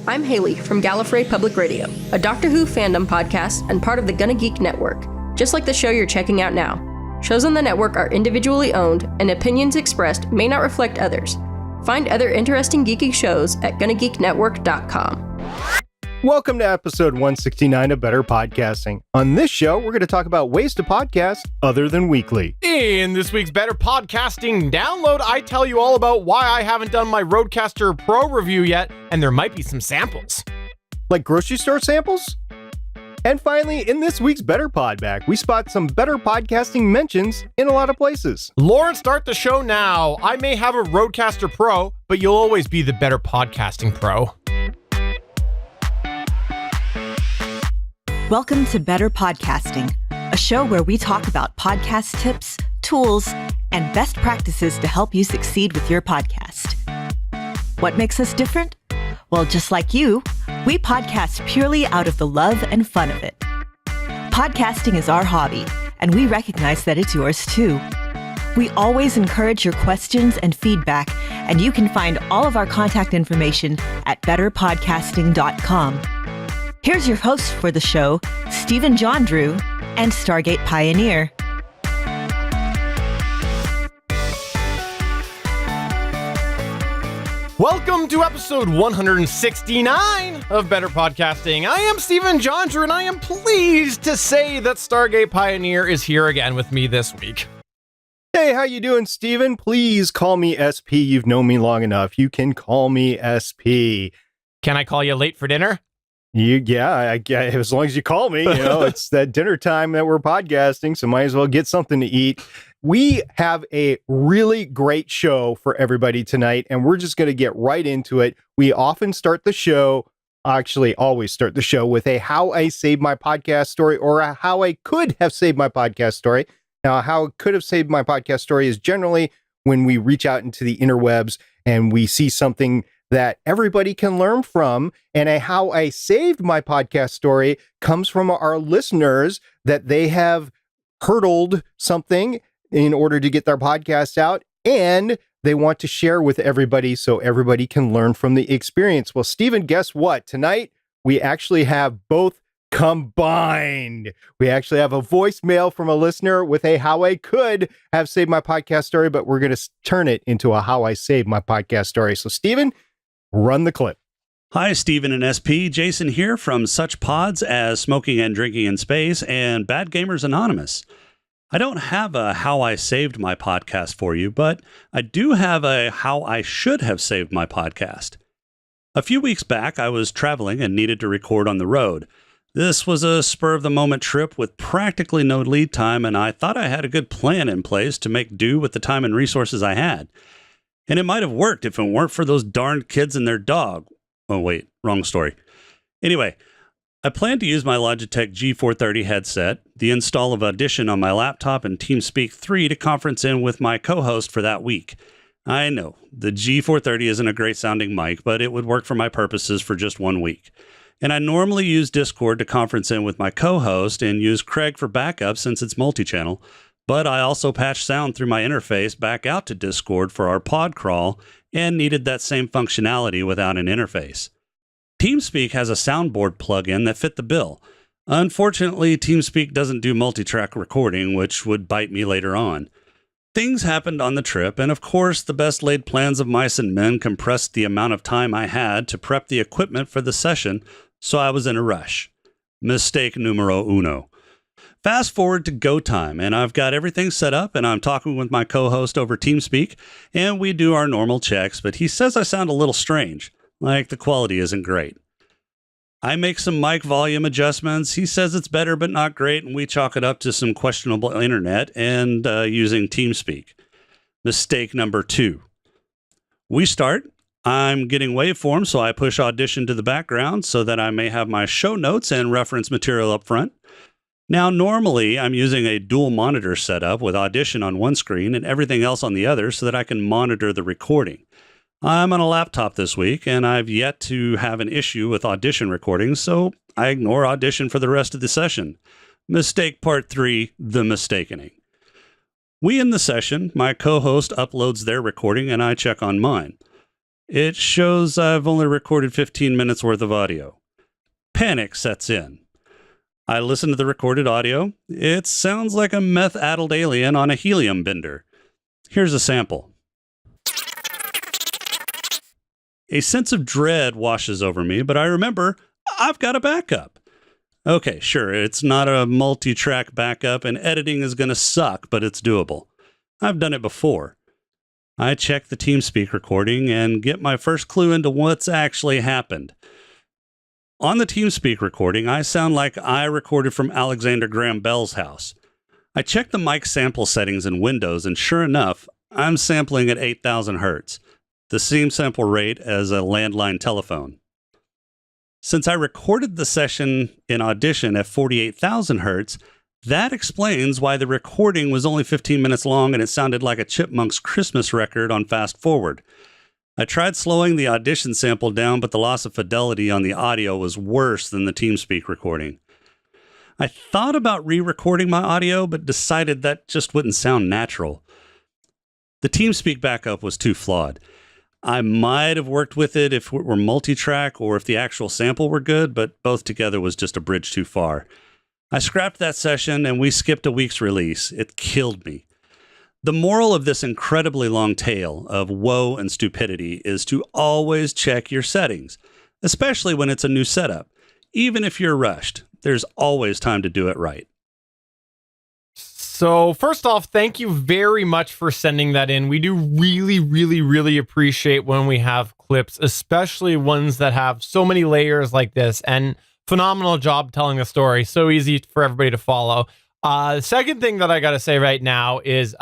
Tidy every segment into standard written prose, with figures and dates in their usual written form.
I'm Haley from Gallifrey Public Radio, a Doctor Who fandom podcast and part of the GonnaGeek network, just like the show you're checking out now. Shows on the network are individually owned, and opinions expressed may not reflect others. Find other interesting geeky shows at GonnaGeekNetwork.com. Welcome to episode 169 of Better Podcasting. On this show, we're going to talk about ways to podcast other than weekly. In this week's Better Podcasting download, I tell you all about why I haven't done my Rodecaster Pro review yet, and there might be some samples. Like grocery store samples? And finally, in this week's Better Podback, we spot some better podcasting mentions in a lot of places. Lauren, start the show now. I may have a Rodecaster Pro, but you'll always be the Better Podcasting Pro. Welcome to Better Podcasting, a show where we talk about podcast tips, tools, and best practices to help you succeed with your podcast. What makes us different? Well, just like you, we podcast purely out of the love and fun of it. Podcasting is our hobby, and we recognize that it's yours too. We always encourage your questions and feedback, and you can find all of our contact information at betterpodcasting.com. Here's your host for the show, Stephen Jondrew and Stargate Pioneer. Welcome to episode 169 of Better Podcasting. I am Stephen Jondrew, and I am pleased to say that Stargate Pioneer is here again with me this week. Hey, how you doing, Stephen? Please call me SP. You've known me long enough. You can call me SP. Can I call you late for dinner? As long as you call me, it's that dinner time that we're podcasting, so might as well get something to eat. We have a really great show for everybody tonight, and we're just going to get right into it. We often start the show, always start the show with a how I saved my podcast story or a how I could have saved my podcast story. Now, how I could have saved my podcast story is generally when we reach out into the interwebs and we see something that everybody can learn from. And a how I saved my podcast story comes from our listeners that they have hurdled something in order to get their podcast out, and they want to share with everybody so everybody can learn from the experience. Well, Stephen, guess what? Tonight, we actually have both combined. We actually have a voicemail from a listener with a how I could have saved my podcast story, but we're going to turn it into a how I saved my podcast story. So, Stephen, run the clip. Hi, Stephen and SP. Jason here from such pods as Smoking and Drinking in Space and Bad Gamers Anonymous. I don't have a how I saved my podcast for you, but I do have a how I should have saved my podcast. A few weeks back, I was traveling and needed to record on the road. This was a spur-of-the-moment trip with practically no lead time, and I thought I had a good plan in place to make do with the time and resources I had. And it might have worked if it weren't for those darned kids and their dog. Oh, wait, wrong story. Anyway, I planned to use my Logitech G430 headset, the install of Audition on my laptop, and TeamSpeak 3 to conference in with my co-host for that week. I know, the G430 isn't a great sounding mic, but it would work for my purposes for just 1 week. And I normally use Discord to conference in with my co-host and use Craig for backup since it's multi-channel. But I also patched sound through my interface back out to Discord for our pod crawl and needed that same functionality without an interface. TeamSpeak has a soundboard plugin that fit the bill. Unfortunately, TeamSpeak doesn't do multi-track recording, which would bite me later on. Things happened on the trip, and of course, the best laid plans of mice and men compressed the amount of time I had to prep the equipment for the session, so I was in a rush. Mistake numero uno. Fast forward to go time, and I've got everything set up, and I'm talking with my co-host over TeamSpeak, and we do our normal checks, but he says I sound a little strange, like the quality isn't great. I make some mic volume adjustments. He says it's better but not great, and we chalk it up to some questionable internet and using TeamSpeak. Mistake number 2. We start. I'm getting waveforms, so I push Audition to the background so that I may have my show notes and reference material up front. Now, normally, I'm using a dual monitor setup with Audition on one screen and everything else on the other so that I can monitor the recording. I'm on a laptop this week, and I've yet to have an issue with Audition recordings, so I ignore Audition for the rest of the session. Mistake part 3, the mistakening. We end the session, my co-host uploads their recording, and I check on mine. It shows I've only recorded 15 minutes worth of audio. Panic sets in. I listen to the recorded audio. It sounds like a meth-addled alien on a helium bender. Here's a sample. A sense of dread washes over me, but I remember I've got a backup. Okay, sure, it's not a multi-track backup, and editing is going to suck, but it's doable. I've done it before. I check the TeamSpeak recording and get my first clue into what's actually happened. On the TeamSpeak recording, I sound like I recorded from Alexander Graham Bell's house. I checked the mic sample settings in Windows, and sure enough, I'm sampling at 8,000 hertz, the same sample rate as a landline telephone. Since I recorded the session in Audition at 48,000 hertz, that explains why the recording was only 15 minutes long and it sounded like a Chipmunks Christmas record on fast forward. I tried slowing the Audition sample down, but the loss of fidelity on the audio was worse than the TeamSpeak recording. I thought about re-recording my audio, but decided that just wouldn't sound natural. The TeamSpeak backup was too flawed. I might have worked with it if it were multi-track or if the actual sample were good, but both together was just a bridge too far. I scrapped that session and we skipped a week's release. It killed me. The moral of this incredibly long tale of woe and stupidity is to always check your settings, especially when it's a new setup. Even if you're rushed, there's always time to do it right. So first off, thank you very much for sending that in. We do really appreciate when we have clips, especially ones that have so many layers like this, and phenomenal job telling the story. So easy for everybody to follow. The second thing that I got to say right now is,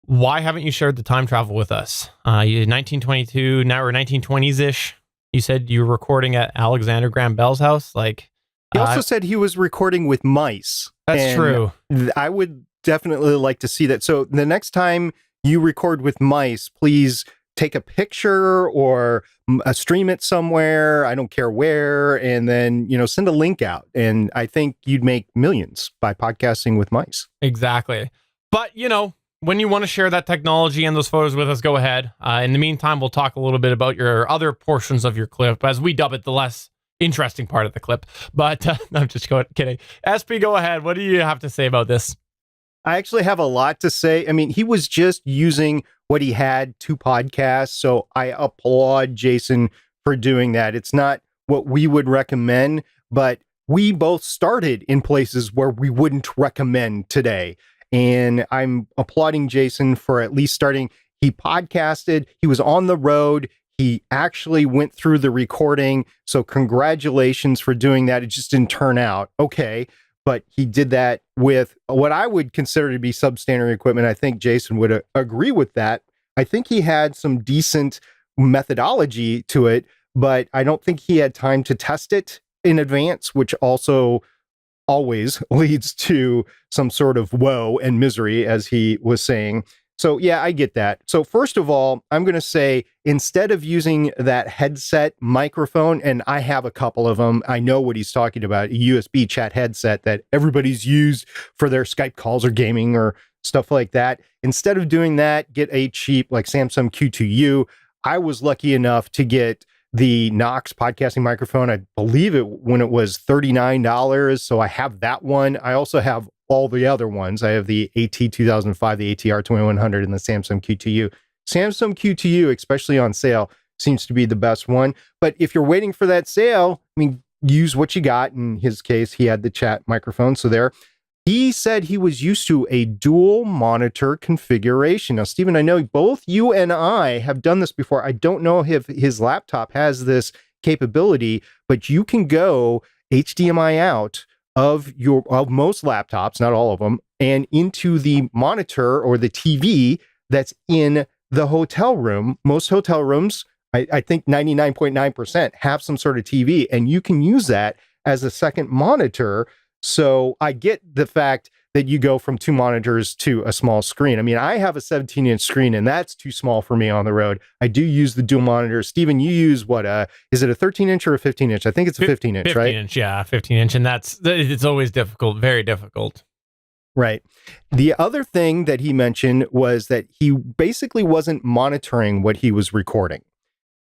why haven't you shared the time travel with us? 1922, now we're 1920s-ish. You said you were recording at Alexander Graham Bell's house. He also said he was recording with mice. That's true. I would definitely like to see that. So the next time you record with mice, please take a picture or stream it somewhere. I don't care where. And then, send a link out. And I think you'd make millions by podcasting with mice. Exactly. But, when you want to share that technology and those photos with us, go ahead. In the meantime, we'll talk a little bit about your other portions of your clip, as we dub it, the less interesting part of the clip. But I'm just kidding. SP, go ahead. What do you have to say about this? I actually have a lot to say. I mean, he was just using what he had to podcast. So I applaud Jason for doing that. It's not what we would recommend, but we both started in places where we wouldn't recommend today. And I'm applauding Jason for at least starting. He podcasted. He was on the road. He actually went through the recording. So congratulations for doing that. It just didn't turn out okay. But he did that with what I would consider to be substandard equipment. I think Jason would agree with that. I think he had some decent methodology to it, but I don't think he had time to test it in advance, which also always leads to some sort of woe and misery, as he was saying. So yeah, I get that. So first of all, I'm going to say, instead of using that headset microphone, and I have a couple of them, I know what he's talking about, a USB chat headset that everybody's used for their Skype calls or gaming or stuff like that. Instead of doing that, get a cheap like Samsung Q2U. I was lucky enough to get the Knox podcasting microphone. I believe it when it was $39. So I have that one. I also have all the other ones. I have the AT2005, the ATR2100, and the Samsung Q2U. Samsung Q2U, especially on sale, seems to be the best one. But if you're waiting for that sale, I mean, use what you got. In his case, he had the chat microphone. So there. He said he was used to a dual monitor configuration. Now, Stephen, I know both you and I have done this before. I don't know if his laptop has this capability, but you can go HDMI out of most laptops, not all of them, and into the monitor or the TV that's in the hotel room. Most hotel rooms, I think 99.9% have some sort of TV, and you can use that as a second monitor. So I get the fact that you go from two monitors to a small screen. I mean, I have a 17-inch screen, and that's too small for me on the road. I do use the dual monitor. Stephen, you use what? Is it a 13-inch or a 15-inch? I think it's a 15-inch, right? 15-inch, yeah, 15-inch, and it's always difficult, very difficult. Right. The other thing that he mentioned was that he basically wasn't monitoring what he was recording.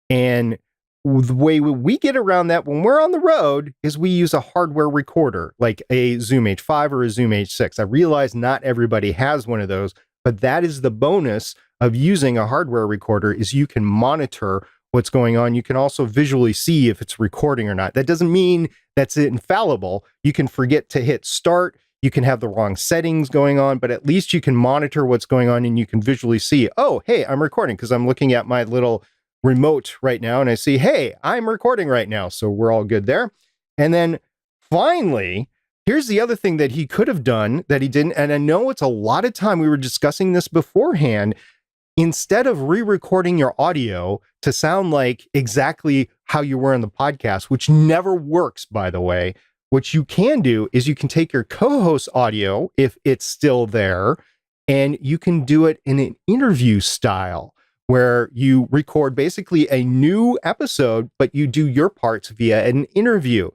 And the way we get around that when we're on the road is we use a hardware recorder, like a Zoom H5 or a Zoom H6. I realize not everybody has one of those, but that is the bonus of using a hardware recorder is you can monitor what's going on. You can also visually see if it's recording or not. That doesn't mean that's infallible. You can forget to hit start. You can have the wrong settings going on, but at least you can monitor what's going on and you can visually see, oh, hey, I'm recording because I'm looking at my little remote right now and I see, hey, I'm recording right now. So we're all good there. And then finally, here's the other thing that he could have done that he didn't. And I know it's a lot of time. We were discussing this beforehand. Instead of re-recording your audio to sound like exactly how you were in the podcast, which never works, by the way, what you can do is you can take your co-host audio, if it's still there, and you can do it in an interview style where you record basically a new episode, but you do your parts via an interview.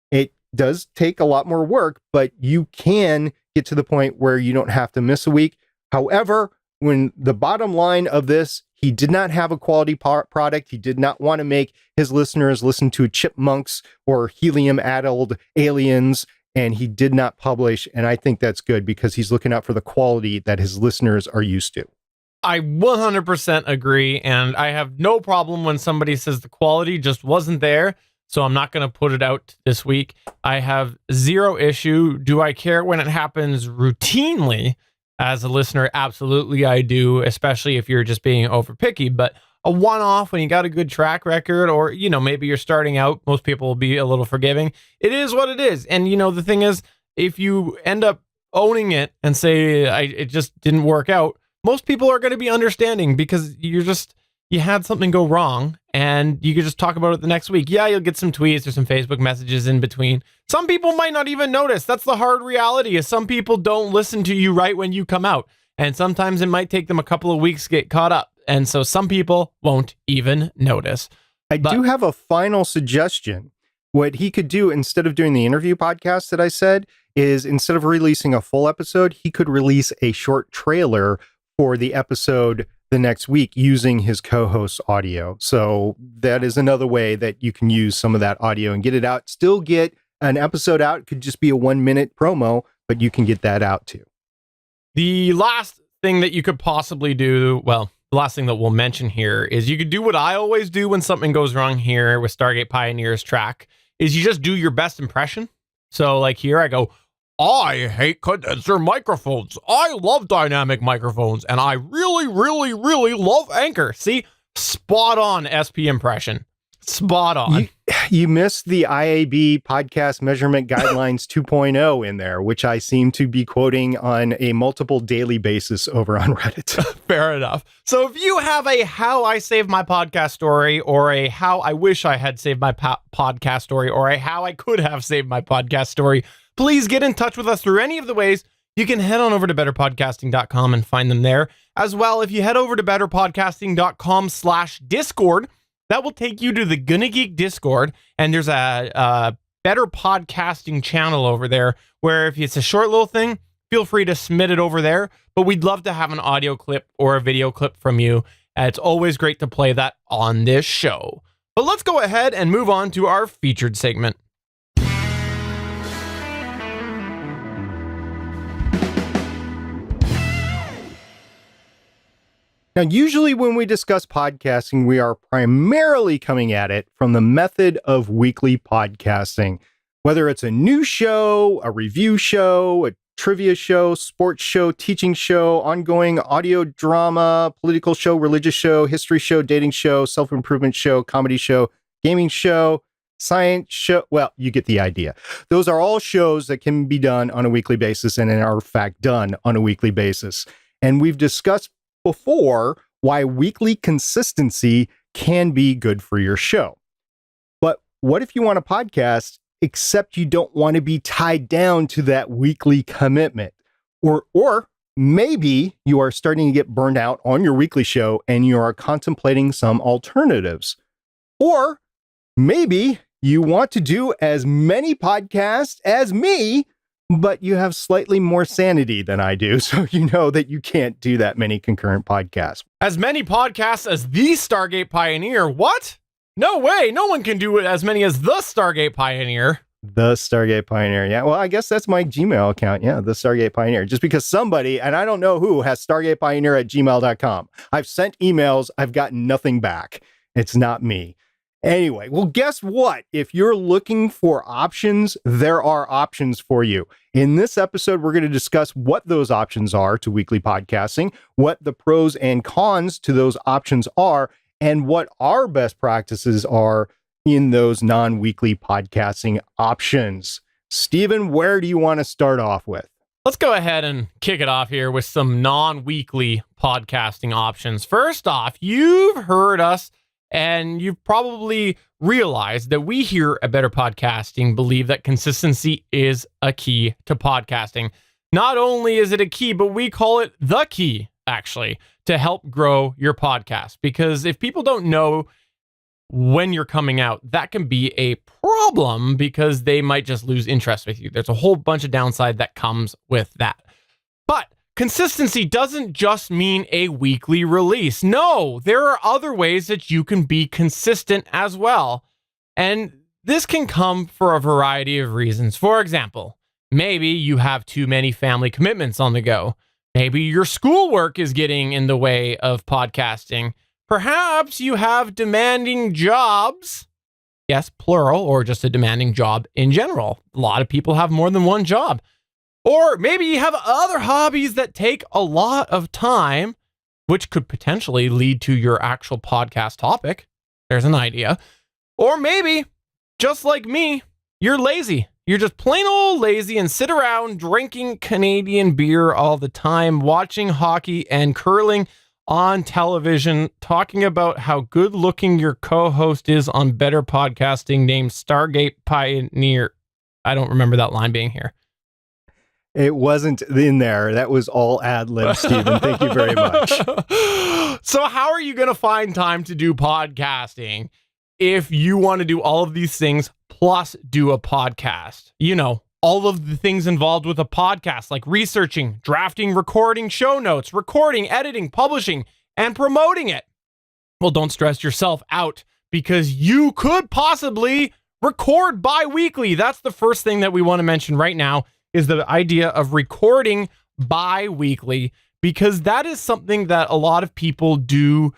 It does take a lot more work, but you can get to the point where you don't have to miss a week. However, when the bottom line of this, he did not have a quality product. He did not want to make his listeners listen to chipmunks or helium-addled aliens, and he did not publish. And I think that's good because he's looking out for the quality that his listeners are used to. I 100% agree, and I have no problem when somebody says the quality just wasn't there, so I'm not going to put it out this week. I have zero issue. Do I care when it happens routinely? As a listener, absolutely I do, especially if you're just being over picky, but a one-off when you got a good track record or, you know, maybe you're starting out, most people will be a little forgiving. It is what it is. And, you know, the thing is, if you end up owning it and say, it just didn't work out, most people are going to be understanding because you had something go wrong and you could just talk about it the next week. Yeah, you'll get some tweets or some Facebook messages in between. Some people might not even notice. That's the hard reality is some people don't listen to you right when you come out. And sometimes it might take them a couple of weeks to get caught up. And so some people won't even notice. I do have a final suggestion. What he could do instead of doing the interview podcast that I said is instead of releasing a full episode, he could release a short trailer for the episode the next week using his co-host audio. So that is another way that you can use some of that audio and get it out. Still get an episode out. It could just be a 1-minute promo, but you can get that out too. The last thing that you could possibly do, well, the last thing that we'll mention here is you could do what I always do when something goes wrong here with Stargate Pioneers track, is you just do your best impression. So like here I go, I hate condenser microphones. I love dynamic microphones, and I really, really, really love Anchor. See, spot on SP impression. Spot on. You missed the IAB podcast measurement guidelines 2.0 in there, which I seem to be quoting on a multiple daily basis over on Reddit. Fair enough. So if you have a how I saved my podcast story or a how I wish I had saved my podcast story or a how I could have saved my podcast story, please get in touch with us through any of the ways. You can head on over to betterpodcasting.com and find them there. As well, if you head over to betterpodcasting.com/Discord, that will take you to the GonnaGeek Discord, and there's a Better Podcasting channel over there where if it's a short little thing, feel free to submit it over there, but we'd love to have an audio clip or a video clip from you. It's always great to play that on this show. But let's go ahead and move on to our featured segment. Now, usually when we discuss podcasting, we are primarily coming at it from the method of weekly podcasting. Whether it's a news show, a review show, a trivia show, sports show, teaching show, ongoing audio drama, political show, religious show, history show, dating show, self-improvement show, comedy show, gaming show, science show. Well, you get the idea. Those are all shows that can be done on a weekly basis and are in fact done on a weekly basis. And we've discussed before why weekly consistency can be good for your show. But what if you want a podcast, except you don't want to be tied down to that weekly commitment? Or maybe you are starting to get burned out on your weekly show and you are contemplating some alternatives. Or maybe you want to do as many podcasts as me, but you have slightly more sanity than I do. So you know that you can't do that many concurrent podcasts. As many podcasts as the Stargate Pioneer? What? No way. No one can do it as many as the Stargate Pioneer. The Stargate Pioneer. Yeah. Well, I guess that's my Gmail account. Yeah. The Stargate Pioneer. Just because somebody, and I don't know who, has StargatePioneer@gmail.com. I've sent emails. I've gotten nothing back. It's not me. Anyway, well, guess what? If you're looking for options, there are options for you. In this episode, we're going to discuss what those options are to weekly podcasting, what the pros and cons to those options are, and what our best practices are in those non-weekly podcasting options. Stephen, where do you want to start off with? Let's go ahead and kick it off here with some non-weekly podcasting options. First off, you've heard us and you've probably realized that we here at Better Podcasting believe that consistency is a key to podcasting. Not only is it a key, but we call it the key, actually, to help grow your podcast. Because if people don't know when you're coming out, that can be a problem because they might just lose interest with you. There's a whole bunch of downside that comes with that. But consistency doesn't just mean a weekly release. No, there are other ways that you can be consistent as well. And this can come for a variety of reasons. For example, maybe you have too many family commitments on the go. Maybe your schoolwork is getting in the way of podcasting. Perhaps you have demanding jobs. Yes, plural, or just a demanding job in general. A lot of people have more than one job. Or maybe you have other hobbies that take a lot of time, which could potentially lead to your actual podcast topic. There's an idea. Or maybe, just like me, you're lazy. You're just plain old lazy and sit around drinking Canadian beer all the time, watching hockey and curling on television, talking about how good looking your co-host is on Better Podcasting named Stargate Pioneer. I don't remember that line being here. It wasn't in there. That was all ad-lib, Stephen. Thank you very much. So how are you going to find time to do podcasting if you want to do all of these things plus do a podcast? You know, all of the things involved with a podcast, like researching, drafting, recording show notes, recording, editing, publishing, and promoting it. Well, don't stress yourself out because you could possibly record bi-weekly. That's the first thing that we want to mention right now, is the idea of recording bi-weekly, because that is something that a lot of people do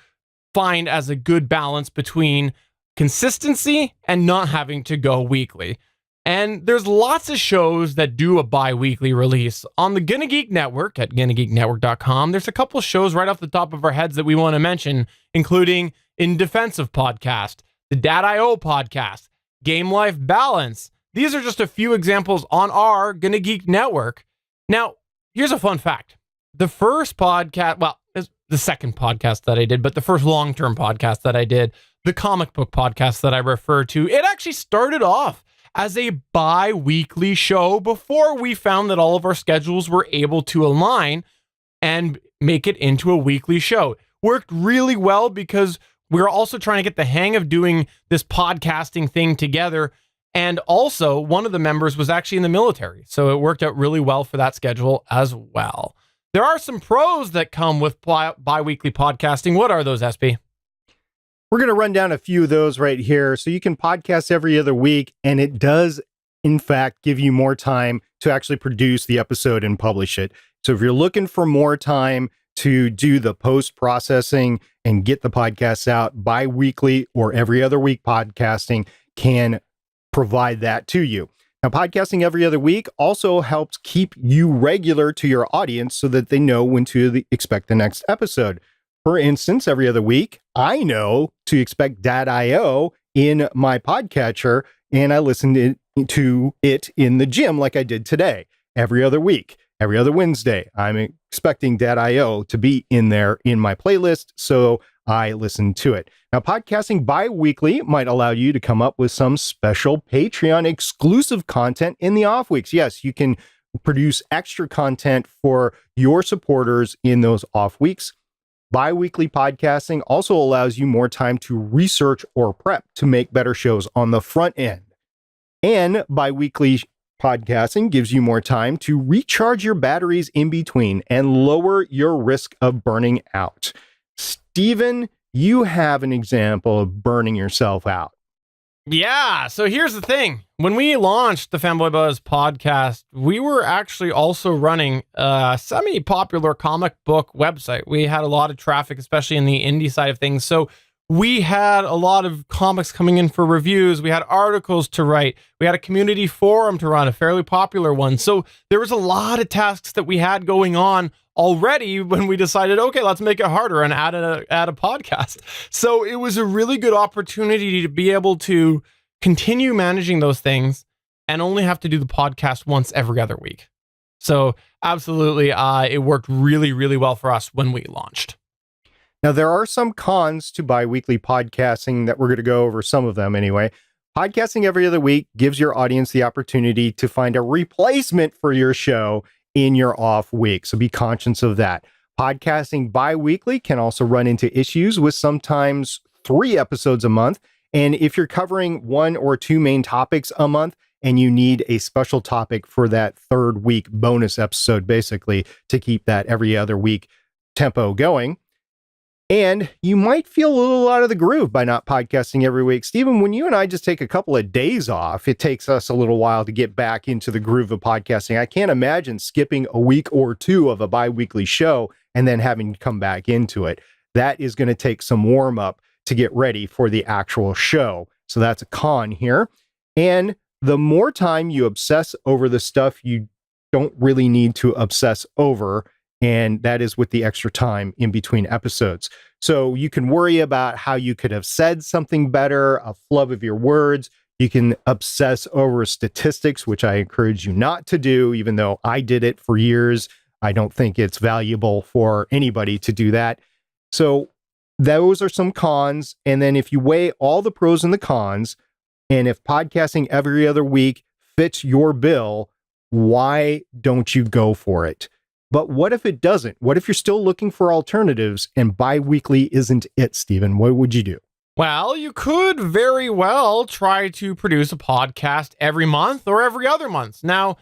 find as a good balance between consistency and not having to go weekly. And there's lots of shows that do a bi-weekly release. On the GonnaGeek Network at GonnaGeekNetwork.com, there's a couple of shows right off the top of our heads that we want to mention, including In Defensive Podcast, the Dad.io Podcast, Game Life Balance. These are just a few examples on our GonnaGeek Network. Now, here's a fun fact. The first podcast, well, it's the second podcast that I did, but the first long-term podcast that I did, the comic book podcast that I refer to, it actually started off as a bi-weekly show before we found that all of our schedules were able to align and make it into a weekly show. Worked really well because we were also trying to get the hang of doing this podcasting thing together. And also, one of the members was actually in the military, so it worked out really well for that schedule as well. There are some pros that come with bi-weekly podcasting. What are those, SB? We're going to run down a few of those right here. So you can podcast every other week, and it does, in fact, give you more time to actually produce the episode and publish it. So if you're looking for more time to do the post-processing and get the podcasts out, bi-weekly or every other week podcasting can provide that to you. Now, podcasting every other week also helps keep you regular to your audience so that they know when to expect the next episode. For instance, every other week, I know to expect Dad.io in my podcatcher, and I listen to it in the gym like I did today. Every other week, every other Wednesday, I'm expecting Dad.io to be in there in my playlist, so I listen to it. Now, podcasting bi-weekly might allow you to come up with some special Patreon exclusive content in the off weeks. Yes, you can produce extra content for your supporters in those off weeks. Bi-weekly podcasting also allows you more time to research or prep to make better shows on the front end. And bi-weekly podcasting gives you more time to recharge your batteries in between and lower your risk of burning out. Steven, you have an example of burning yourself out. Yeah, so here's the thing. When we launched the Fanboy Buzz podcast, we were actually also running a semi-popular comic book website. We had a lot of traffic, especially in the indie side of things. So we had a lot of comics coming in for reviews. We had articles to write. We had a community forum to run, a fairly popular one. So there was a lot of tasks that we had going on already when we decided, okay, let's make it harder and add a podcast. So it was a really good opportunity to be able to continue managing those things and only have to do the podcast once every other week. So absolutely, it worked really, really well for us when we launched. Now, there are some cons to bi-weekly podcasting that we're going to go over, some of them anyway. Podcasting every other week gives your audience the opportunity to find a replacement for your show in your off week. So be conscious of that. Podcasting bi-weekly can also run into issues with sometimes 3 episodes a month. And if you're covering 1 or 2 main topics a month and you need a special topic for that 3rd week bonus episode, basically, to keep that every other week tempo going. And you might feel a little out of the groove by not podcasting every week. Stephen, when you and I just take a couple of days off, it takes us a little while to get back into the groove of podcasting. I can't imagine skipping a week or 2 of a bi-weekly show and then having to come back into it. That is going to take some warm up to get ready for the actual show. So that's a con here. And the more time you obsess over the stuff you don't really need to obsess over, and that is with the extra time in between episodes. So you can worry about how you could have said something better, a flub of your words. You can obsess over statistics, which I encourage you not to do, even though I did it for years. I don't think it's valuable for anybody to do that. So those are some cons. And then if you weigh all the pros and the cons, and if podcasting every other week fits your bill, why don't you go for it? But what if it doesn't? What if you're still looking for alternatives and bi-weekly isn't it, Stephen? What would you do? Well, you could very well try to produce a podcast every month or every other month. Now,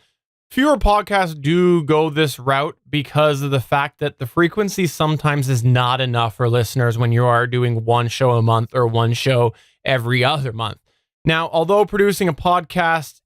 fewer podcasts do go this route because of the fact that the frequency sometimes is not enough for listeners when you are doing 1 show a month or 1 show every other month. Now, although producing a podcast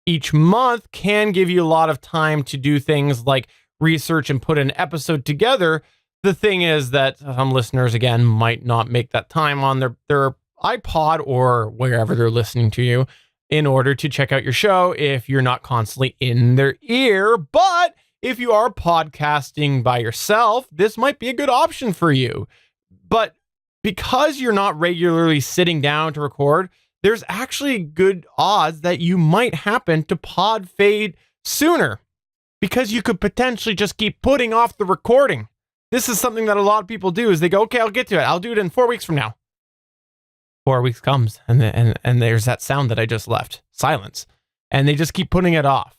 each month can give you a lot of time to do things like research and put an episode together, the thing is that some listeners, again, might not make that time on their iPod or wherever they're listening to you in order to check out your show if you're not constantly in their ear. But if you are podcasting by yourself, this might be a good option for you. But because you're not regularly sitting down to record, there's actually good odds that you might happen to pod fade sooner, because you could potentially just keep putting off the recording. This is something that a lot of people do, is they go, okay, I'll get to it. I'll do it in 4 weeks from now. 4 weeks comes and there's that sound that I just left, silence. And they just keep putting it off.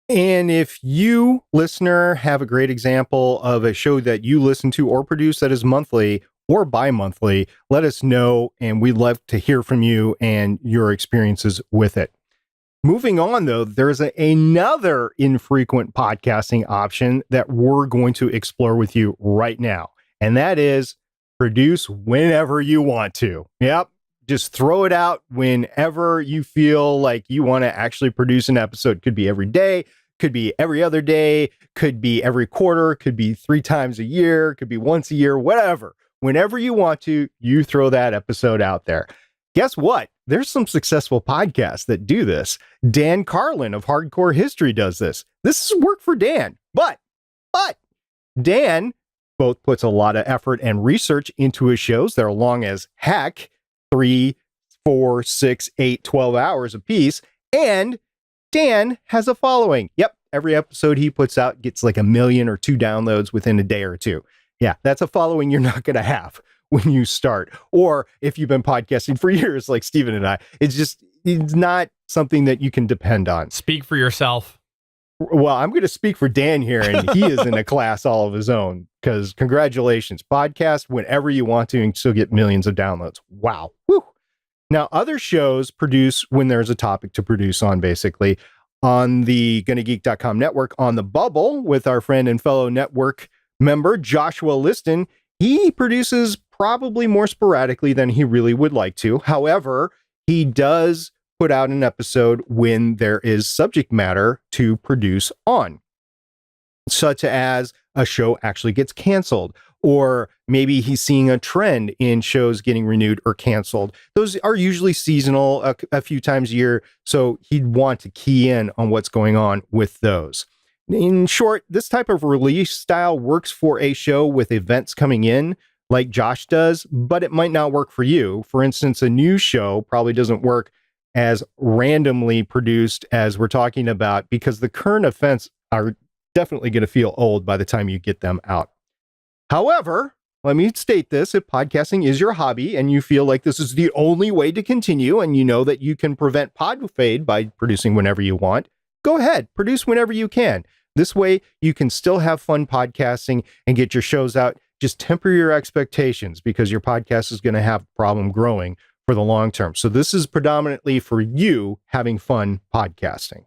And if you, listener, have a great example of a show that you listen to or produce that is monthly or bi-monthly, let us know. And we'd love to hear from you and your experiences with it. Moving on, though, there's another infrequent podcasting option that we're going to explore with you right now. And that is produce whenever you want to. Yep. Just throw it out whenever you feel like you want to actually produce an episode. Could be every day, could be every other day, could be every quarter, could be 3 times a year, could be once a year, whatever. Whenever you want to, you throw that episode out there. Guess what? There's some successful podcasts that do this. Dan Carlin of Hardcore History does this. This is work for Dan, but Dan both puts a lot of effort and research into his shows. They're long as heck, 3, 4, 6, 8, 12 hours a piece. And Dan has a following. Yep. Every episode he puts out gets like 1 million or 2 downloads within a day or 2. Yeah. That's a following you're not going to have when you start, or if you've been podcasting for years, like Stephen and I. It's not something that you can depend on. Speak for yourself. Well, I'm going to speak for Dan here, and he is in a class all of his own, because congratulations, podcast whenever you want to and still get millions of downloads. Wow. Woo. Now, other shows produce when there's a topic to produce on, basically. on the GonnaGeek.com network on the Bubble with our friend and fellow network member, Joshua Liston. He produces probably more sporadically than he really would like to. However, he does put out an episode when there is subject matter to produce on, such as a show actually gets canceled, or maybe he's seeing a trend in shows getting renewed or canceled. Those are usually seasonal, a few times a year, so he'd want to key in on what's going on with those. In short, this type of release style works for a show with events coming in, like Josh does, but it might not work for you. For instance, a new show probably doesn't work as randomly produced as we're talking about, because the current events are definitely going to feel old by the time you get them out. However, let me state this: if podcasting is your hobby and you feel like this is the only way to continue, and you know that you can prevent pod fade by producing whenever you want, go ahead, produce whenever you can. This way you can still have fun podcasting and get your shows out. Just temper your expectations, because your podcast is going to have a problem growing for the long term. So this is predominantly for you having fun podcasting.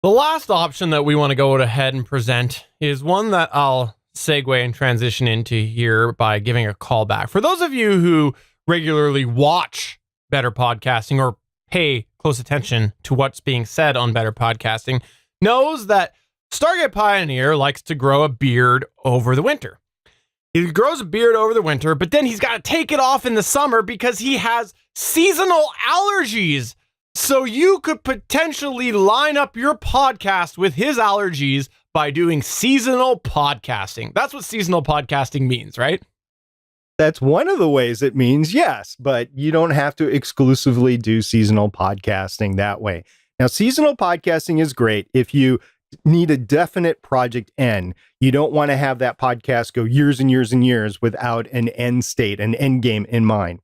The last option that we want to go ahead and present is one that I'll segue and transition into here by giving a call back. For those of you who regularly watch Better Podcasting or pay close attention to what's being said on Better Podcasting, knows that Stargate Pioneer likes to grow a beard over the winter. He grows a beard over the winter, but then he's got to take it off in the summer because he has seasonal allergies. So you could potentially line up your podcast with his allergies by doing seasonal podcasting. That's what seasonal podcasting means, right? That's one of the ways it means, yes, but you don't have to exclusively do seasonal podcasting that way. Now, seasonal podcasting is great if you need a definite project end. You don't want to have that podcast go years and years and years without an end state, an end game in mind.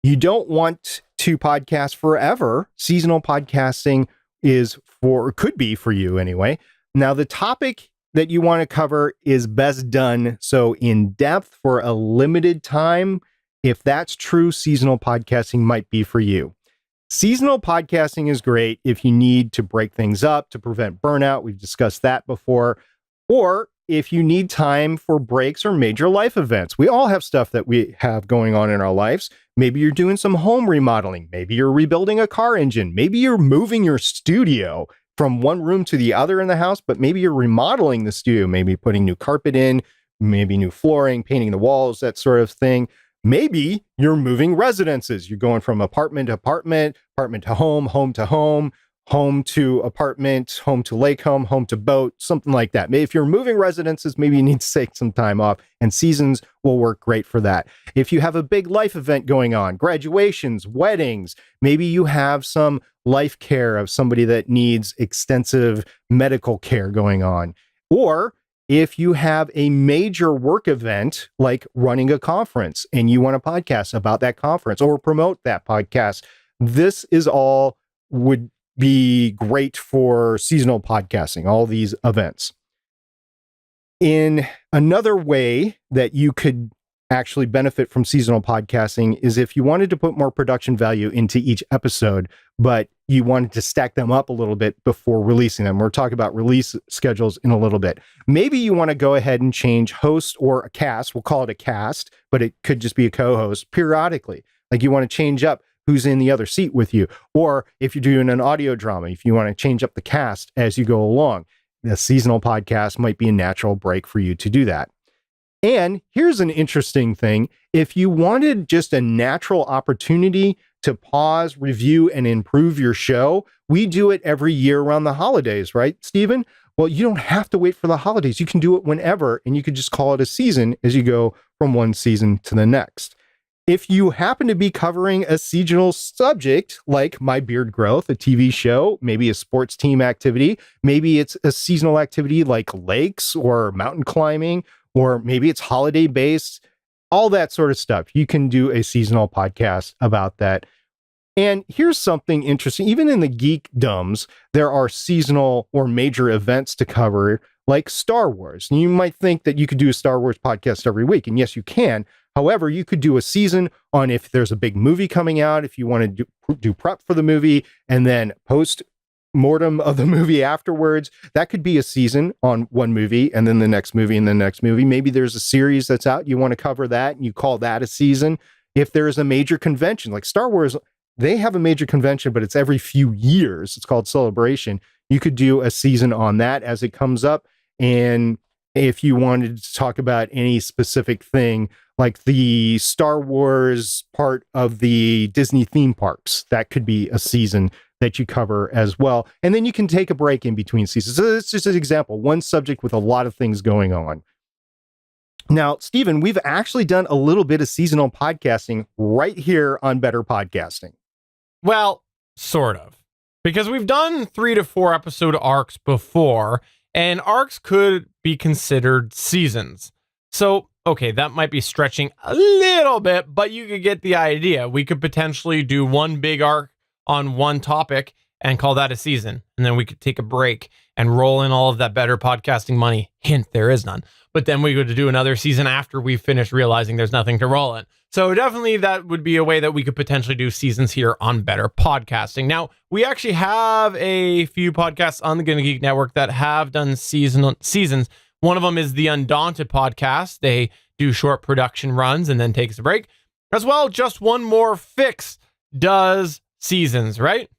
You don't want to podcast forever. Seasonal podcasting is for, could be for you anyway. Now, the topic that you want to cover is best done so in depth for a limited time. If that's true, seasonal podcasting might be for you. Seasonal podcasting is great if you need to break things up to prevent burnout. We've discussed that before. Or if you need time for breaks or major life events. We all have stuff that we have going on in our lives. Maybe you're doing some home remodeling. Maybe you're rebuilding a car engine. Maybe you're moving your studio from one room to the other in the house, but maybe you're remodeling the studio, maybe putting new carpet in, maybe new flooring, painting the walls, that sort of thing. Maybe you're moving residences. You're going from apartment to apartment, apartment to home, home to home, home to apartment, home to lake home, home to boat, something like that. Maybe if you're moving residences, maybe you need to take some time off, and seasons will work great for that. If you have a big life event going on, graduations, weddings, maybe you have some life care of somebody that needs extensive medical care going on, or if you have a major work event like running a conference and you want to podcast about that conference or promote that podcast, this is all would be great for seasonal podcasting, all these events. In another way that you could actually benefit from seasonal podcasting is if you wanted to put more production value into each episode, but you wanted to stack them up a little bit before releasing them. We're talking about release schedules in a little bit. Maybe you want to go ahead and change host or a cast. We'll call it a cast, but it could just be a co-host periodically. Like you want to change up who's in the other seat with you. Or if you're doing an audio drama, if you want to change up the cast as you go along, the seasonal podcast might be a natural break for you to do that. And here's an interesting thing. If you wanted just a natural opportunity to pause, review, and improve your show, we do it every year around the holidays, right, Stephen? Well, you don't have to wait for the holidays. You can do it whenever, and you could just call it a season as you go from one season to the next. If you happen to be covering a seasonal subject like My Beard Growth, a TV show, maybe a sports team activity, maybe it's a seasonal activity like lakes or mountain climbing, or maybe it's holiday based, all that sort of stuff. You can do a seasonal podcast about that. And here's something interesting. Even in the geekdoms, there are seasonal or major events to cover, like Star Wars. And you might think that you could do a Star Wars podcast every week. And yes, you can. However, you could do a season on if there's a big movie coming out, if you want to do prep for the movie, and then post mortem of the movie afterwards. That could be a season on one movie and then the next movie and the next movie. Maybe there's a series that's out. You want to cover that and you call that a season. If there is a major convention like Star Wars, they have a major convention, but it's every few years. It's called Celebration. You could do a season on that as it comes up. And if you wanted to talk about any specific thing, like the Star Wars part of the Disney theme parks, that could be a season that you cover as well. And then you can take a break in between seasons. So it's just an example, one subject with a lot of things going on. Now, Stephen, we've actually done a little bit of seasonal podcasting right here on Better Podcasting. Well, sort of. Because we've done 3 to 4 episode arcs before, and arcs could be considered seasons. So, okay, that might be stretching a little bit, but you could get the idea. We could potentially do one big arc on one topic and call that a season. And then we could take a break and roll in all of that Better Podcasting money. Hint, there is none. But then we could do another season after we finish realizing there's nothing to roll in. So definitely that would be a way that we could potentially do seasons here on Better Podcasting. Now, we actually have a few podcasts on the GonnaGeek Network that have done seasons. One of them is the Undaunted podcast. They do short production runs and then takes a break. As well, Just One More Fix does seasons, right?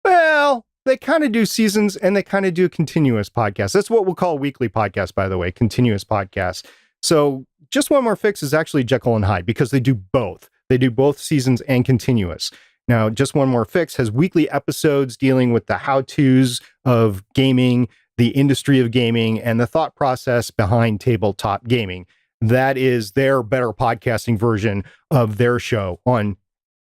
Well, they kind of do seasons and they kind of do continuous podcasts. That's what we'll call a weekly podcast, by the way, continuous podcasts. So Just One More Fix is actually Jekyll and Hyde because they do both. They do both seasons and continuous. Now, Just One More Fix has weekly episodes dealing with the how-tos of gaming, the industry of gaming, and the thought process behind tabletop gaming. That is their Better Podcasting version of their show on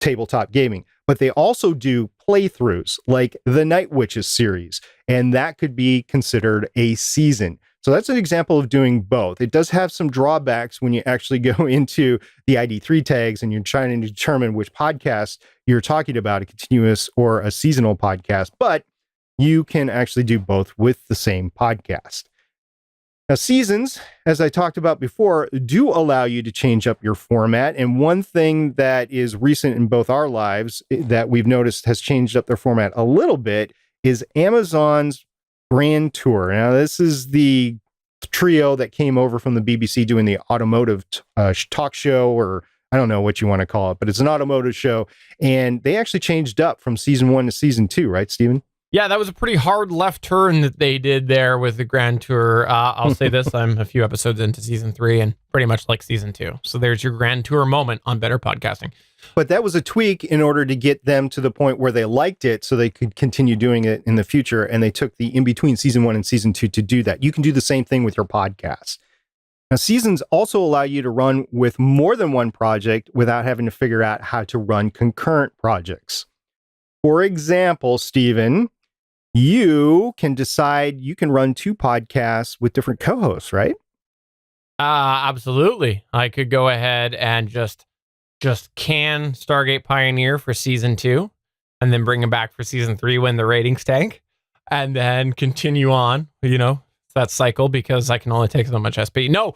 tabletop gaming. But they also do playthroughs like the Night Witches series, and that could be considered a season. So that's an example of doing both. It does have some drawbacks when you actually go into the ID3 tags and you're trying to determine which podcast you're talking about, a continuous or a seasonal podcast, but you can actually do both with the same podcast. Now, seasons, as I talked about before, do allow you to change up your format. And one thing that is recent in both our lives that we've noticed has changed up their format a little bit is Amazon's Grand Tour. Now, this is the trio that came over from the BBC doing the automotive talk show, or I don't know what you want to call it, but it's an automotive show. And they actually changed up from season 1 to season 2, right, Stephen? Yeah, that was a pretty hard left turn that they did there with the Grand Tour. I'll say this, I'm a few episodes into season 3 and pretty much like season 2. So there's your Grand Tour moment on Better Podcasting. But that was a tweak in order to get them to the point where they liked it so they could continue doing it in the future. And they took the in between season 1 and season 2 to do that. You can do the same thing with your podcast. Now, seasons also allow you to run with more than one project without having to figure out how to run concurrent projects. For example, Stephen, you can decide you can run 2 podcasts with different co-hosts, right? Absolutely. I could go ahead and just can Stargate Pioneer for season 2 and then bring them back for season 3 when the ratings tank and then continue on, that cycle because I can only take so much SP. No,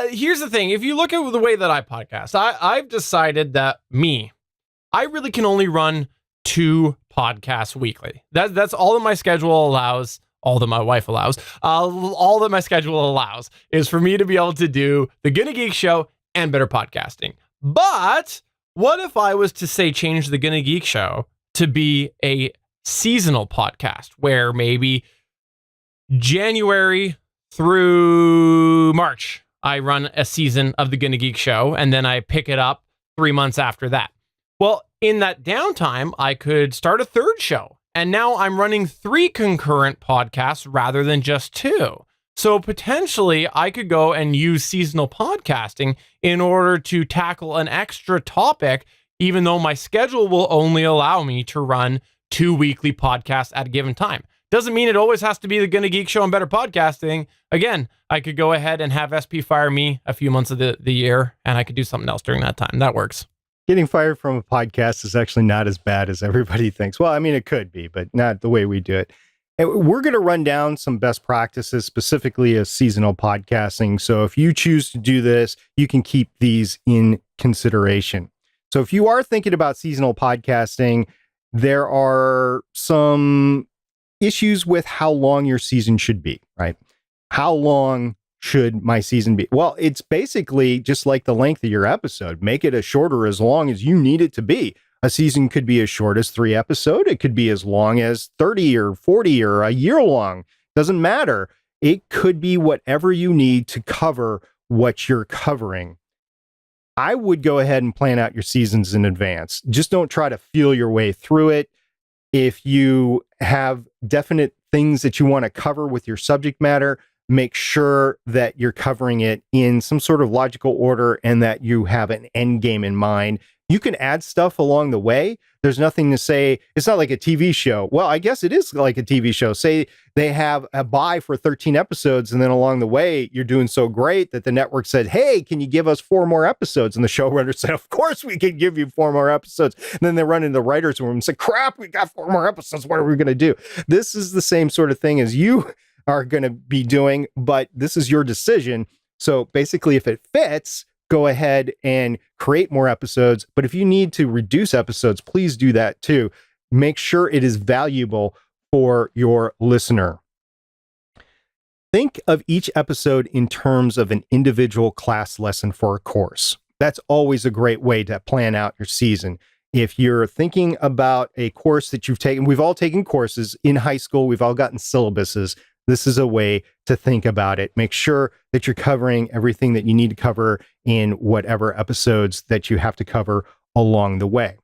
here's the thing. If you look at the way that I podcast, I've decided that I really can only run 2 podcasts weekly. That's all that my schedule allows, all that my wife allows, all that my schedule allows is for me to be able to do the GonnaGeek show and Better Podcasting. But what if I was to say change the GonnaGeek show to be a seasonal podcast where maybe January through March, I run a season of the GonnaGeek show and then I pick it up 3 months after that. Well, in that downtime, I could start a 3rd show. And now I'm running 3 concurrent podcasts rather than just 2. So potentially I could go and use seasonal podcasting in order to tackle an extra topic, even though my schedule will only allow me to run 2 weekly podcasts at a given time. Doesn't mean it always has to be the GonnaGeek show and Better Podcasting. Again, I could go ahead and have SP fire me a few months of the year, and I could do something else during that time. That works. Getting fired from a podcast is actually not as bad as everybody thinks. Well, I mean, it could be, but not the way we do it. And we're going to run down some best practices, specifically as seasonal podcasting. So if you choose to do this, you can keep these in consideration. So if you are thinking about seasonal podcasting, there are some issues with how long your season should be, right? How long should my season be? Well, it's basically just like the length of your episode. Make it as short or as long as you need it to be. A season could be as short as 3 episodes. It could be as long as 30 or 40 or a year long. Doesn't matter. It could be whatever you need to cover what you're covering. I would go ahead and plan out your seasons in advance. Just don't try to feel your way through it. If you have definite things that you want to cover with your subject matter, make sure that you're covering it in some sort of logical order and that you have an end game in mind. You can add stuff along the way. There's nothing to say. It's not like a TV show. Well, I guess it is like a TV show. Say they have a buy for 13 episodes, and then along the way, you're doing so great that the network said, hey, can you give us 4 more episodes? And the showrunner said, of course we can give you 4 more episodes. And then they run into the writer's room and say, crap, we got 4 more episodes. What are we going to do? This is the same sort of thing as you are going to be doing, but this is your decision. So basically, if it fits, go ahead and create more episodes. But if you need to reduce episodes, please do that too. Make sure it is valuable for your listener. Think of each episode in terms of an individual class lesson for a course. That's always a great way to plan out your season. If you're thinking about a course that you've taken, we've all taken courses in high school, we've all gotten syllabuses. This is a way to think about it. Make sure that you're covering everything that you need to cover in whatever episodes that you have to cover along the way.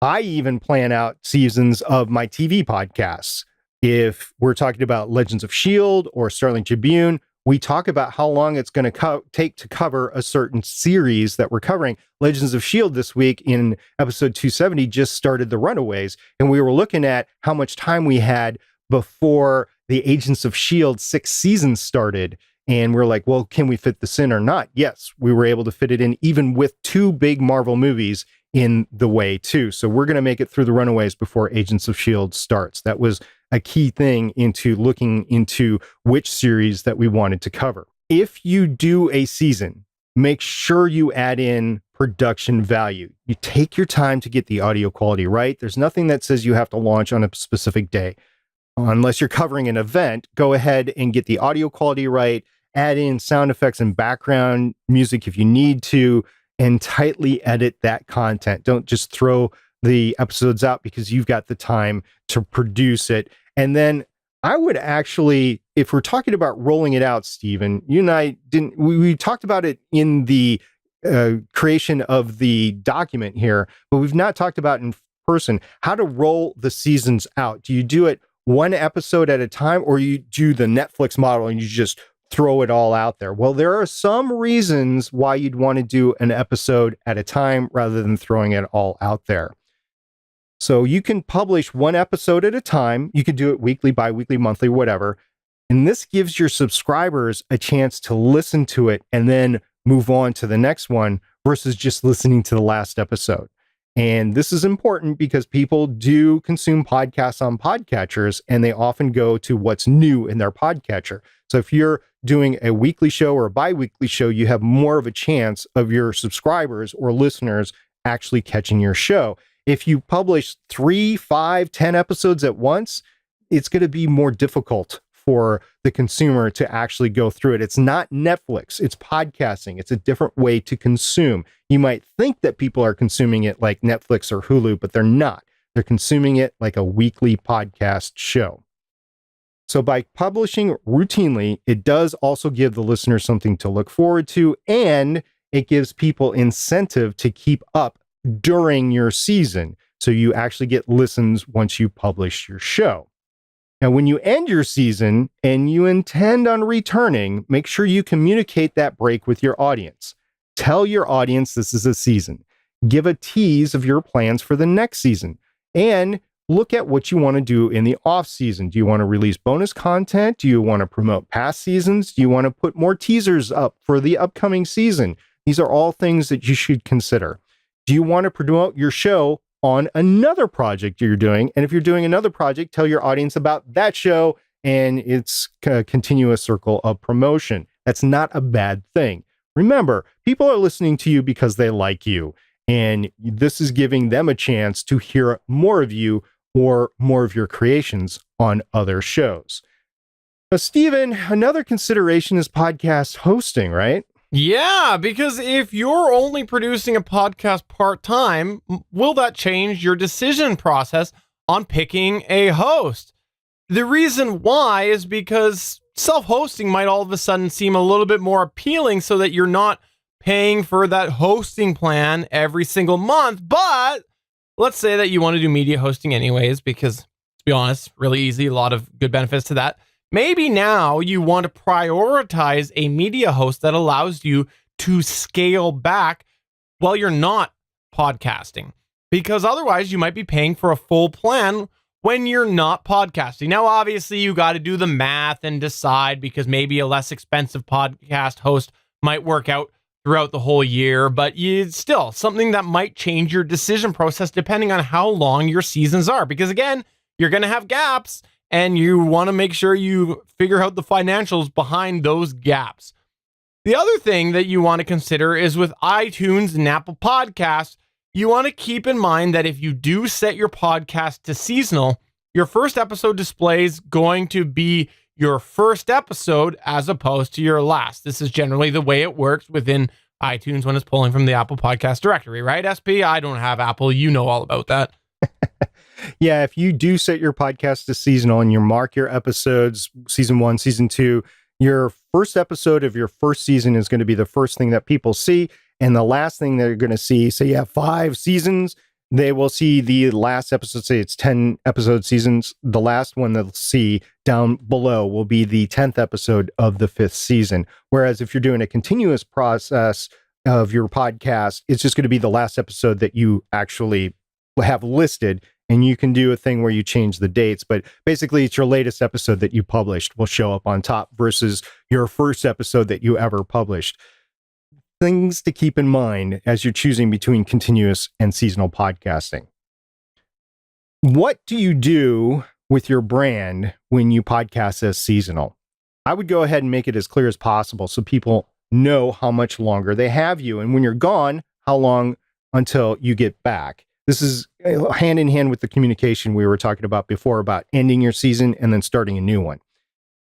I even plan out seasons of my TV podcasts. If we're talking about Legends of S.H.I.E.L.D. or Starling Tribune, we talk about how long it's going to take to cover a certain series that we're covering. Legends of S.H.I.E.L.D. this week in episode 270 just started The Runaways, and we were looking at how much time we had before the Agents of S.H.I.E.L.D. 6th season started. And we're like, well, can we fit this in or not? Yes, we were able to fit it in, even with 2 big Marvel movies in the way too. So we're going to make it through The Runaways before Agents of S.H.I.E.L.D. starts. That was a key thing into looking into which series that we wanted to cover. If you do a season, make sure you add in production value. You take your time to get the audio quality right. There's nothing that says you have to launch on a specific day. Unless you're covering an event, go ahead and get the audio quality right, add in sound effects and background music if you need to, and tightly edit that content. Don't just throw the episodes out because you've got the time to produce it. And then I would actually, if we're talking about rolling it out, Stephen, you and I we talked about it in the creation of the document here, but we've not talked about in person how to roll the seasons out. Do you do it 1 episode at a time, or you do the Netflix model and you just throw it all out there? Well, there are some reasons why you'd want to do an episode at a time rather than throwing it all out there. So you can publish 1 episode at a time. You could do it weekly, bi-weekly, monthly, whatever. And this gives your subscribers a chance to listen to it and then move on to the next one versus just listening to the last episode. And this is important because people do consume podcasts on podcatchers, and they often go to what's new in their podcatcher. So if you're doing a weekly show or a bi-weekly show, you have more of a chance of your subscribers or listeners actually catching your show. If you publish 3, 5, 10 episodes at once, it's going to be more difficult for the consumer to actually go through it. It's not Netflix, it's podcasting. It's a different way to consume. You might think that people are consuming it like Netflix or Hulu, but they're not. They're consuming it like a weekly podcast show. So by publishing routinely, it does also give the listener something to look forward to, and it gives people incentive to keep up during your season. So you actually get listens once you publish your show. Now, when you end your season and you intend on returning, make sure you communicate that break with your audience. Tell your audience this is a season. Give a tease of your plans for the next season. And look at what you want to do in the off season. Do you want to release bonus content? Do you want to promote past seasons? Do you want to put more teasers up for the upcoming season? These are all things that you should consider. Do you want to promote your show on another project you're doing? And if you're doing another project, tell your audience about that show, and it's a continuous circle of promotion. That's not a bad thing. Remember, people are listening to you because they like you. And this is giving them a chance to hear more of you or more of your creations on other shows. Now, Steven, another consideration is podcast hosting, right? Yeah, because if you're only producing a podcast part-time, will that change your decision process on picking a host? The reason why is because self-hosting might all of a sudden seem a little bit more appealing so that you're not paying for that hosting plan every single month. But let's say that you want to do media hosting anyways, because to be honest, really easy, a lot of good benefits to that. Maybe now you want to prioritize a media host that allows you to scale back while you're not podcasting, because otherwise you might be paying for a full plan when you're not podcasting. Now, obviously, you got to do the math and decide, because maybe a less expensive podcast host might work out throughout the whole year, but it's still something that might change your decision process depending on how long your seasons are, because again, you're going to have gaps. And you want to make sure you figure out the financials behind those gaps. The other thing that you want to consider is with iTunes and Apple Podcasts, you want to keep in mind that if you do set your podcast to seasonal, your first episode display is going to be your first episode as opposed to your last. This is generally the way it works within iTunes when it's pulling from the Apple Podcast directory, right, SP? I don't have Apple. You know all about that. Yeah, if you do set your podcast to seasonal and you mark your episodes, season 1, season 2, your first episode of your first season is going to be the first thing that people see. And the last thing they're going to see, say you have 5 seasons, they will see the last episode, say it's 10 episode seasons. The last one they'll see down below will be the 10th episode of the 5th season. Whereas if you're doing a continuous process of your podcast, it's just going to be the last episode that you actually have listed. And you can do a thing where you change the dates, but basically it's your latest episode that you published will show up on top versus your first episode that you ever published. Things to keep in mind as you're choosing between continuous and seasonal podcasting. What do you do with your brand when you podcast as seasonal? I would go ahead and make it as clear as possible so people know how much longer they have you. And when you're gone, how long until you get back. This is hand in hand with the communication we were talking about before about ending your season and then starting a new one.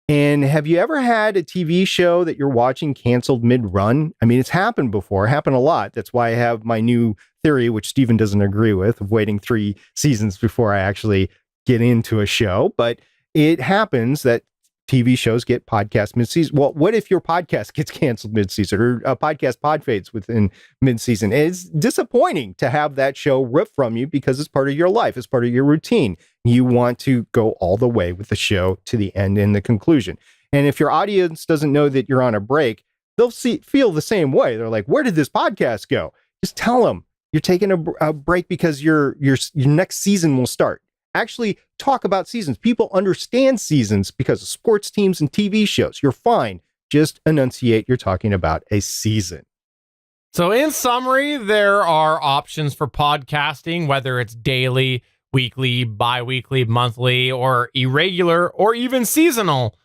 And have you ever had a TV show that you're watching canceled mid-run? I mean, it's happened before, happened a lot. That's why I have my new theory, which Steven doesn't agree with, of waiting 3 seasons before I actually get into a show. But it happens that TV shows get podcast mid-season. Well, what if your podcast gets canceled mid-season or a podcast pod fades within mid-season? It's disappointing to have that show ripped from you because it's part of your life. It's part of your routine. You want to go all the way with the show to the end and the conclusion. And if your audience doesn't know that you're on a break, they'll feel the same way. They're like, where did this podcast go? Just tell them you're taking a break because your next season will start. Actually talk about seasons. People understand seasons because of sports teams and TV shows. You're fine. Just enunciate you're talking about a season. So in summary, there are options for podcasting, whether it's daily, weekly, bi-weekly, monthly, or irregular, or even seasonal.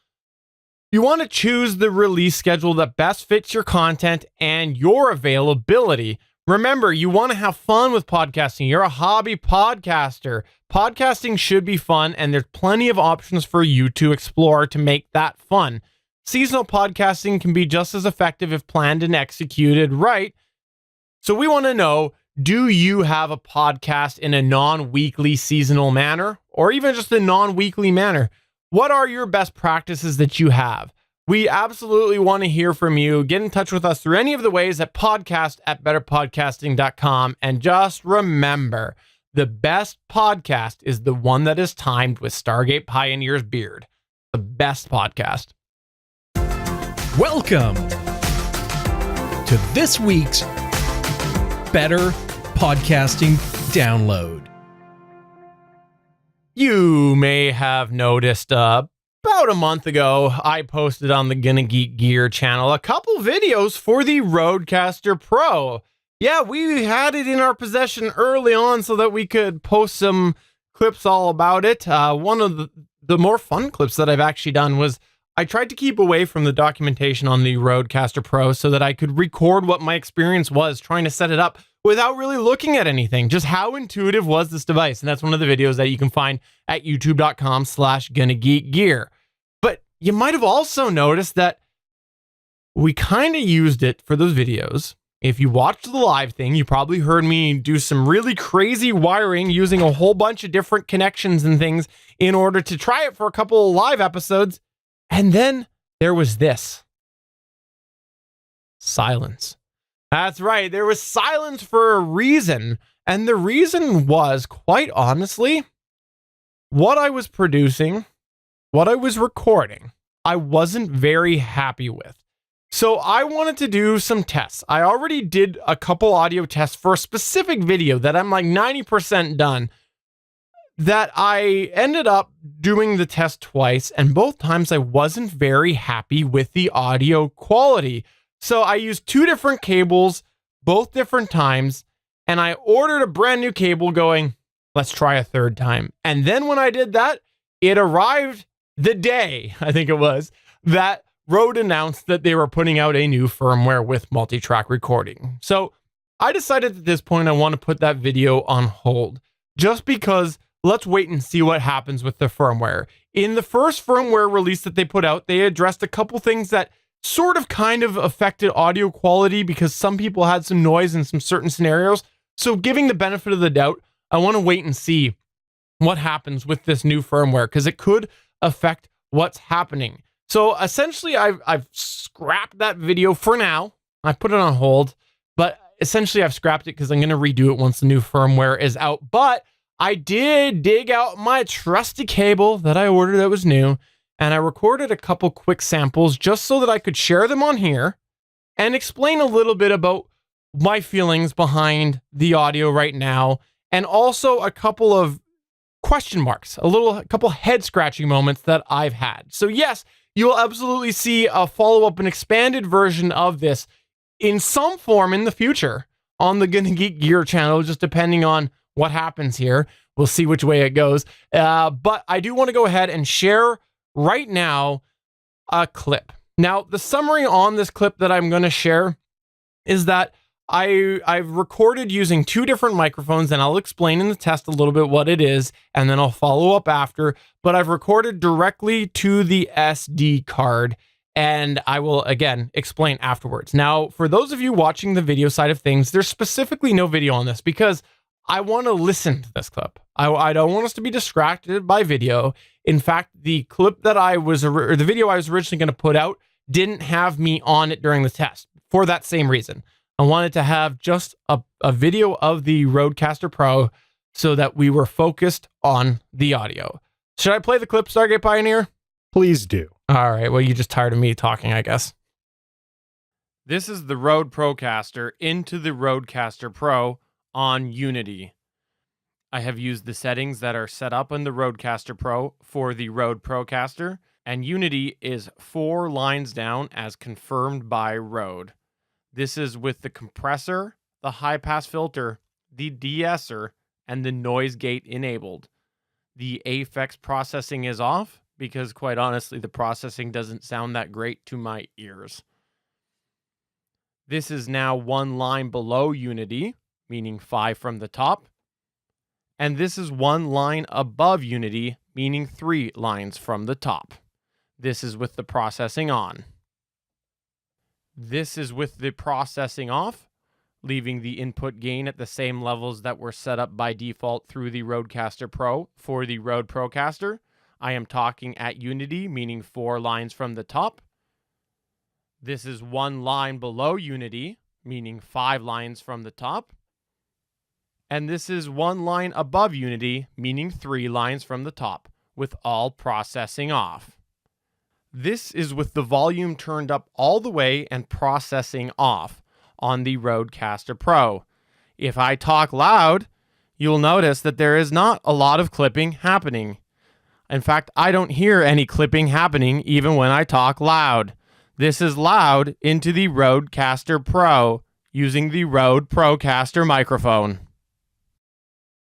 You want to choose the release schedule that best fits your content and your availability. Remember, you want to have fun with podcasting. You're a hobby podcaster. Podcasting should be fun, and there's plenty of options for you to explore to make that fun. Seasonal podcasting can be just as effective if planned and executed right. So we want to know, do you have a podcast in a non-weekly seasonal manner, or even just a non-weekly manner? What are your best practices that you have? We absolutely want to hear from you. Get in touch with us through any of the ways at podcast@betterpodcasting.com. And just remember, the best podcast is the one that is timed with Stargate Pioneer's beard. The best podcast. Welcome to this week's Better Podcasting Download. You may have noticed about a month ago, I posted on the GonnaGeek Gear channel a couple videos for the Rodecaster Pro. Yeah, we had it in our possession early on so that we could post some clips all about it. One of the more fun clips that I've actually done was I tried to keep away from the documentation on the Rodecaster Pro so that I could record what my experience was trying to set it up without really looking at anything. Just how intuitive was this device? And that's one of the videos that you can find at youtube.com/GonnaGeek But you might have also noticed that we kind of used it for those videos. If you watched the live thing, you probably heard me do some really crazy wiring using a whole bunch of different connections and things in order to try it for a couple of live episodes. And then there was this. Silence. That's right. There was silence for a reason. And the reason was, quite honestly, what I was producing, what I was recording, I wasn't very happy with. So I wanted to do some tests. I already did a couple audio tests for a specific video that I'm like 90% done, that I ended up doing the test twice, and both times I wasn't very happy with the audio quality. So I used 2 different cables, both different times, and I ordered a brand new cable going, let's try a third time. And then when I did that, it arrived the day, I think it was, that Rode announced that they were putting out a new firmware with multi-track recording. So I decided at this point I want to put that video on hold, just because let's wait and see what happens with the firmware. In the first firmware release that they put out, they addressed a couple things that sort of kind of affected audio quality because some people had some noise in some certain scenarios. So giving the benefit of the doubt, I want to wait and see what happens with this new firmware because it could affect what's happening. So essentially, I've scrapped that video for now. I put it on hold, but essentially I've scrapped it because I'm going to redo it once the new firmware is out. But I did dig out my trusty cable that I ordered that was new, and I recorded a couple quick samples just so that I could share them on here and explain a little bit about my feelings behind the audio right now, and also a couple of question marks, a couple head scratching moments that I've had. So yes, you will absolutely see a follow-up, an expanded version of this in some form in the future on the GonnaGeek Gear channel, just depending on what happens here. We'll see which way it goes. But I do want to go ahead and share right now a clip. Now, the summary on this clip that I'm going to share is that I've recorded using 2 different microphones, and I'll explain in the test a little bit what it is, and then I'll follow up after. But I've recorded directly to the SD card, and I will, again, explain afterwards. Now, for those of you watching the video side of things, there's specifically no video on this because I want to listen to this clip. I don't want us to be distracted by video. In fact, the clip that the video I was originally going to put out didn't have me on it during the test for that same reason. I wanted to have just a video of the Rodecaster Pro so that we were focused on the audio. Should I play the clip, Stargate Pioneer? Please do. All right. Well, you just tired of me talking, I guess. This is the Rode Procaster into the Rodecaster Pro on Unity. I have used the settings that are set up on the Rodecaster Pro for the Rode Procaster, and Unity is 4 lines down as confirmed by Rode. This is with the compressor, the high-pass filter, the de-esser, and the noise gate enabled. The Aphex processing is off because, quite honestly, the processing doesn't sound that great to my ears. This is now 1 line below Unity, meaning 5 from the top. And this is 1 line above Unity, meaning 3 lines from the top. This is with the processing on. This is with the processing off, leaving the input gain at the same levels that were set up by default through the Rodecaster Pro for the Rode Procaster. I am talking at Unity, meaning 4 lines from the top. This is 1 line below Unity, meaning 5 lines from the top. And this is 1 line above Unity, meaning 3 lines from the top, with all processing off. This is with the volume turned up all the way and processing off on the Rodecaster Pro. If I talk loud, you'll notice that there is not a lot of clipping happening. In fact, I don't hear any clipping happening even when I talk loud. This is loud into the Rodecaster Pro using the Rode Procaster microphone.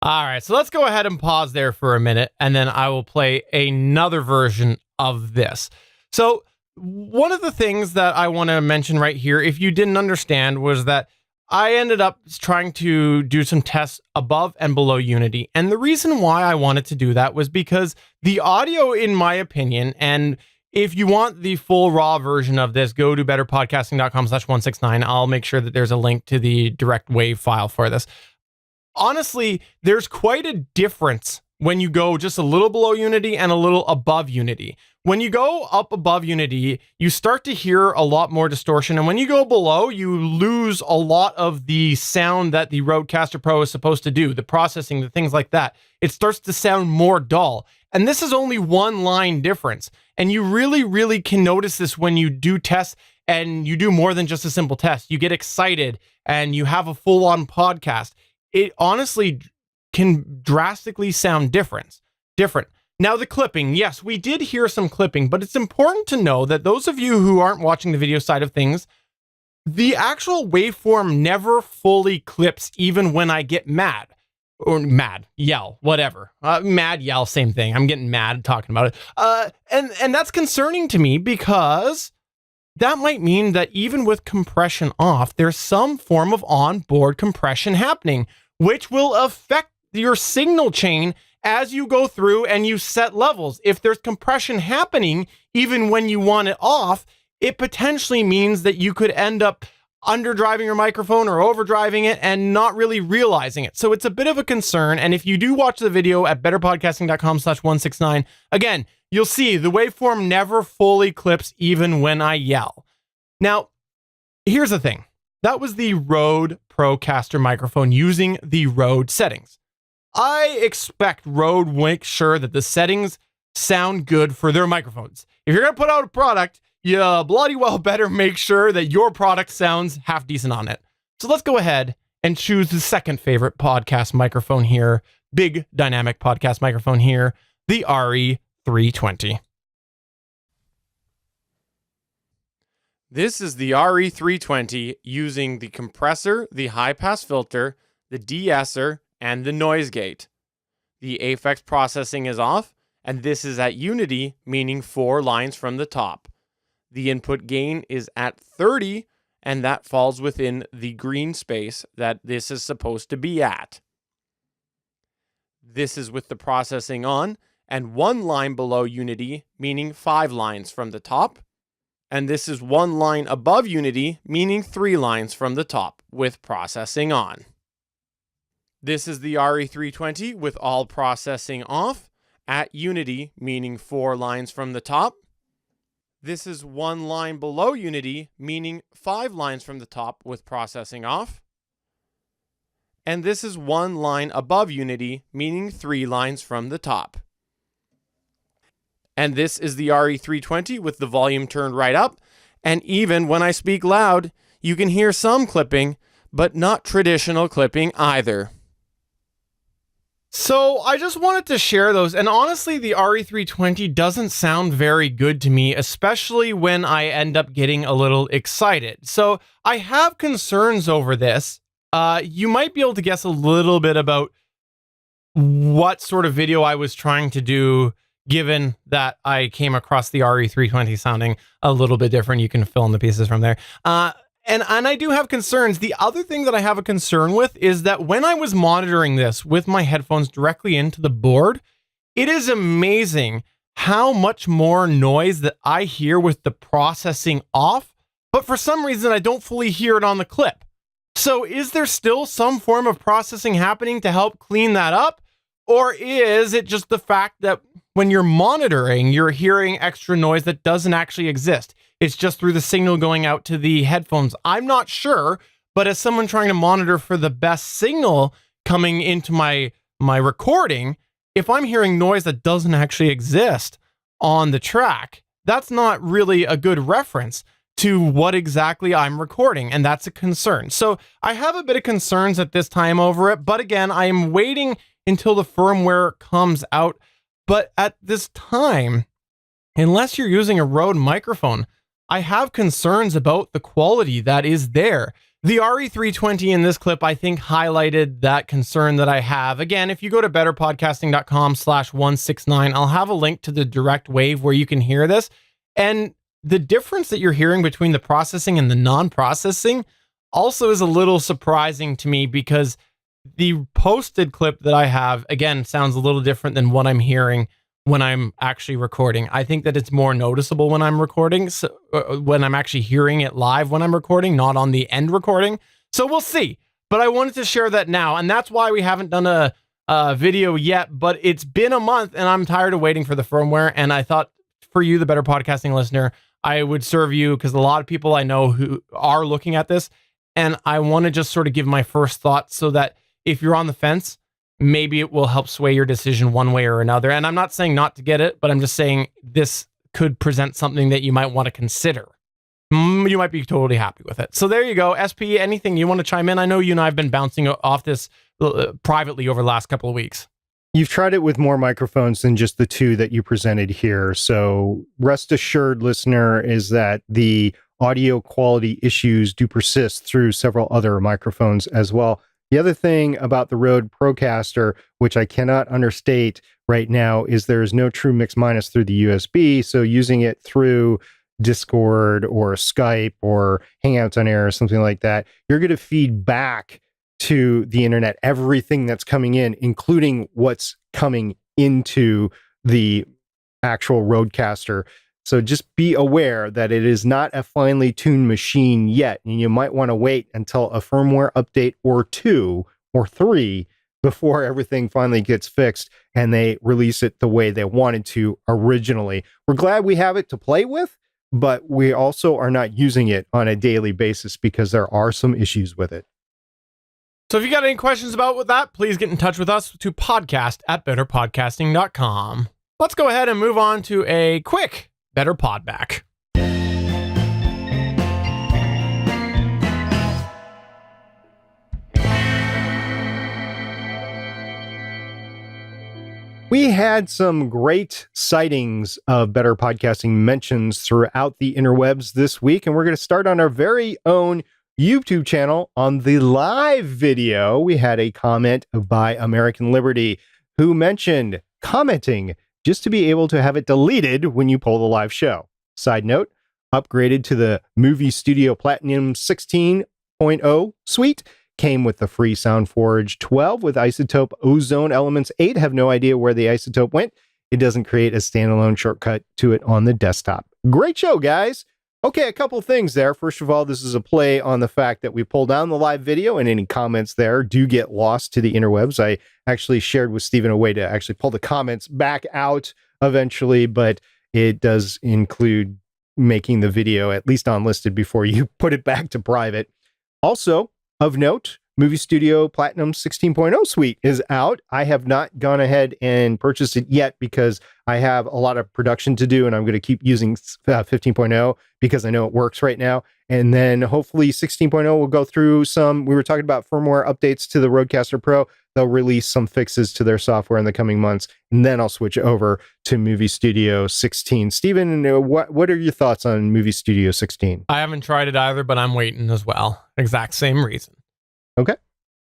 All right, so let's go ahead and pause there for a minute, and then I will play another version of this. So one of the things that I want to mention right here, if you didn't understand, was that I ended up trying to do some tests above and below Unity. And the reason why I wanted to do that was because the audio, in my opinion, and if you want the full raw version of this, go to betterpodcasting.com/169. I'll make sure that there's a link to the direct wave file for this. Honestly, there's quite a difference when you go just a little below Unity and a little above Unity. When you go up above Unity, you start to hear a lot more distortion. And when you go below, you lose a lot of the sound that the Rodecaster Pro is supposed to do, the processing, the things like that. It starts to sound more dull. And this is only one line difference. And you really, really can notice this when you do tests and you do more than just a simple test. You get excited and you have a full-on podcast. It honestly can drastically sound different. Now, the clipping, yes, we did hear some clipping, but it's important to know that those of you who aren't watching the video side of things, the actual waveform never fully clips even when I get mad. Or mad, yell, whatever. Mad, yell, same thing. I'm getting mad talking about it. And that's concerning to me because that might mean that even with compression off, there's some form of onboard compression happening, which will affect your signal chain as you go through and you set levels. If there's compression happening, even when you want it off, it potentially means that you could end up underdriving your microphone or overdriving it and not really realizing it. So it's a bit of a concern. And if you do watch the video at betterpodcasting.com/169, again, you'll see the waveform never fully clips even when I yell. Now, here's the thing. That was the Rode Procaster microphone using the Rode settings. I expect Rode make sure that the settings sound good for their microphones. If you're going to put out a product, you bloody well better make sure that your product sounds half decent on it. So let's go ahead and choose the second favorite podcast microphone here, big dynamic podcast microphone here, the RE320. This is the RE320 using the compressor, the high pass filter, the de-esser, and the noise gate. The Aphex processing is off, and this is at Unity, meaning 4 lines from the top. The input gain is at 30, and that falls within the green space that this is supposed to be at. This is with the processing on, and 1 line below Unity, meaning 5 lines from the top. And this is 1 line above Unity, meaning 3 lines from the top, with processing on. This is the RE320 with all processing off, at Unity, meaning 4 lines from the top. This is 1 line below Unity, meaning 5 lines from the top with processing off. And this is 1 line above Unity, meaning 3 lines from the top. And this is the RE320 with the volume turned right up. And even when I speak loud, you can hear some clipping, but not traditional clipping either. So I just wanted to share those. And honestly, the RE320 doesn't sound very good to me, especially when I end up getting a little excited. So I have concerns over this. You might be able to guess a little bit about what sort of video I was trying to do, given that I came across the RE320 sounding a little bit different. You can fill in the pieces from there. And I do have concerns. The other thing that I have a concern with is that when I was monitoring this with my headphones directly into the board, it is amazing how much more noise that I hear with the processing off, but for some reason I don't fully hear it on the clip. So is there still some form of processing happening to help clean that up? Or is it just the fact that when you're monitoring, you're hearing extra noise that doesn't actually exist? It's just through the signal going out to the headphones. I'm not sure, but as someone trying to monitor for the best signal coming into my recording, if I'm hearing noise that doesn't actually exist on the track, that's not really a good reference to what exactly I'm recording, and that's a concern. So I have a bit of concerns at this time over it, but again, I am waiting until the firmware comes out. But at this time, unless you're using a Rode microphone, I have concerns about the quality that is there. The RE320 in this clip, I think, highlighted that concern that I have. Again, if you go to betterpodcasting.com/169, I'll have a link to the direct wave where you can hear this. And the difference that you're hearing between the processing and the non-processing, also is a little surprising to me because the posted clip that I have, again, sounds a little different than what I'm hearing when I'm actually recording. I think that it's more noticeable when I'm recording, so, when I'm actually hearing it live when I'm recording, not on the end recording. So we'll see. But I wanted to share that now, and that's why we haven't done a video yet, but it's been a month, and I'm tired of waiting for the firmware, and I thought for you, the Better Podcasting listener, I would serve you, because a lot of people I know who are looking at this, and I want to just sort of give my first thoughts so that if you're on the fence, maybe it will help sway your decision one way or another. And I'm not saying not to get it, but I'm just saying this could present something that you might want to consider. You might be totally happy with it. So there you go. SP, anything you want to chime in? I know you and I have been bouncing off this privately over the last couple of weeks. You've tried it with more microphones than just the two that you presented here. So rest assured, listener, is that the audio quality issues do persist through several other microphones as well. The other thing about the Rode Procaster, which I cannot understate right now, is there is no true mix minus through the USB. So using it through Discord or Skype or Hangouts on Air or something like that, you're going to feed back to the internet everything that's coming in, including what's coming into the actual Rodecaster. So just be aware that it is not a finely tuned machine yet, and you might want to wait until a firmware update or 2 or 3 before everything finally gets fixed and they release it the way they wanted to originally. We're glad we have it to play with, but we also are not using it on a daily basis because there are some issues with it. So if you got any questions about that, please get in touch with us to podcast@betterpodcasting.com. Let's go ahead and move on to a quick Better Pod Back. We had some great sightings of Better Podcasting mentions throughout the interwebs this week, and we're going to start on our very own YouTube channel. On the live video, we had a comment by American Liberty who mentioned commenting just to be able to have it deleted when you pull the live show. Side note, upgraded to the Movie Studio Platinum 16.0 suite, came with the free SoundForge 12 with Isotope Ozone Elements 8. Have no idea where the isotope went. It doesn't create a standalone shortcut to it on the desktop. Great show, guys. Okay, a couple things there. First of all, this is a play on the fact that we pull down the live video, and any comments there do get lost to the interwebs. I actually shared with Stephen a way to actually pull the comments back out eventually, but it does include making the video at least unlisted before you put it back to private. Also, of note, Movie Studio Platinum 16.0 suite is out. I have not gone ahead and purchased it yet because I have a lot of production to do, and I'm going to keep using 15.0 because I know it works right now. And then hopefully 16.0 will go through some, we were talking about firmware updates to the Rodecaster Pro. They'll release some fixes to their software in the coming months, and then I'll switch over to Movie Studio 16. Stephen, what are your thoughts on Movie Studio 16? I haven't tried it either, but I'm waiting as well. Exact same reason. Okay.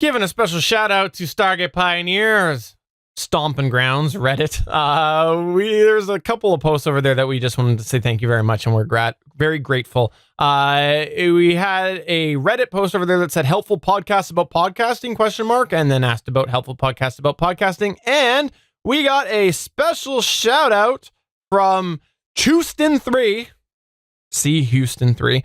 Giving a special shout out to Stargate Pioneers, Stomping Grounds, Reddit. There's a couple of posts over there that we just wanted to say thank you very much, and we're very grateful. We had a Reddit post over there that said helpful podcasts about podcasting, ? And then asked about helpful podcasts about podcasting. And we got a special shout out from Houston3. See Houston3.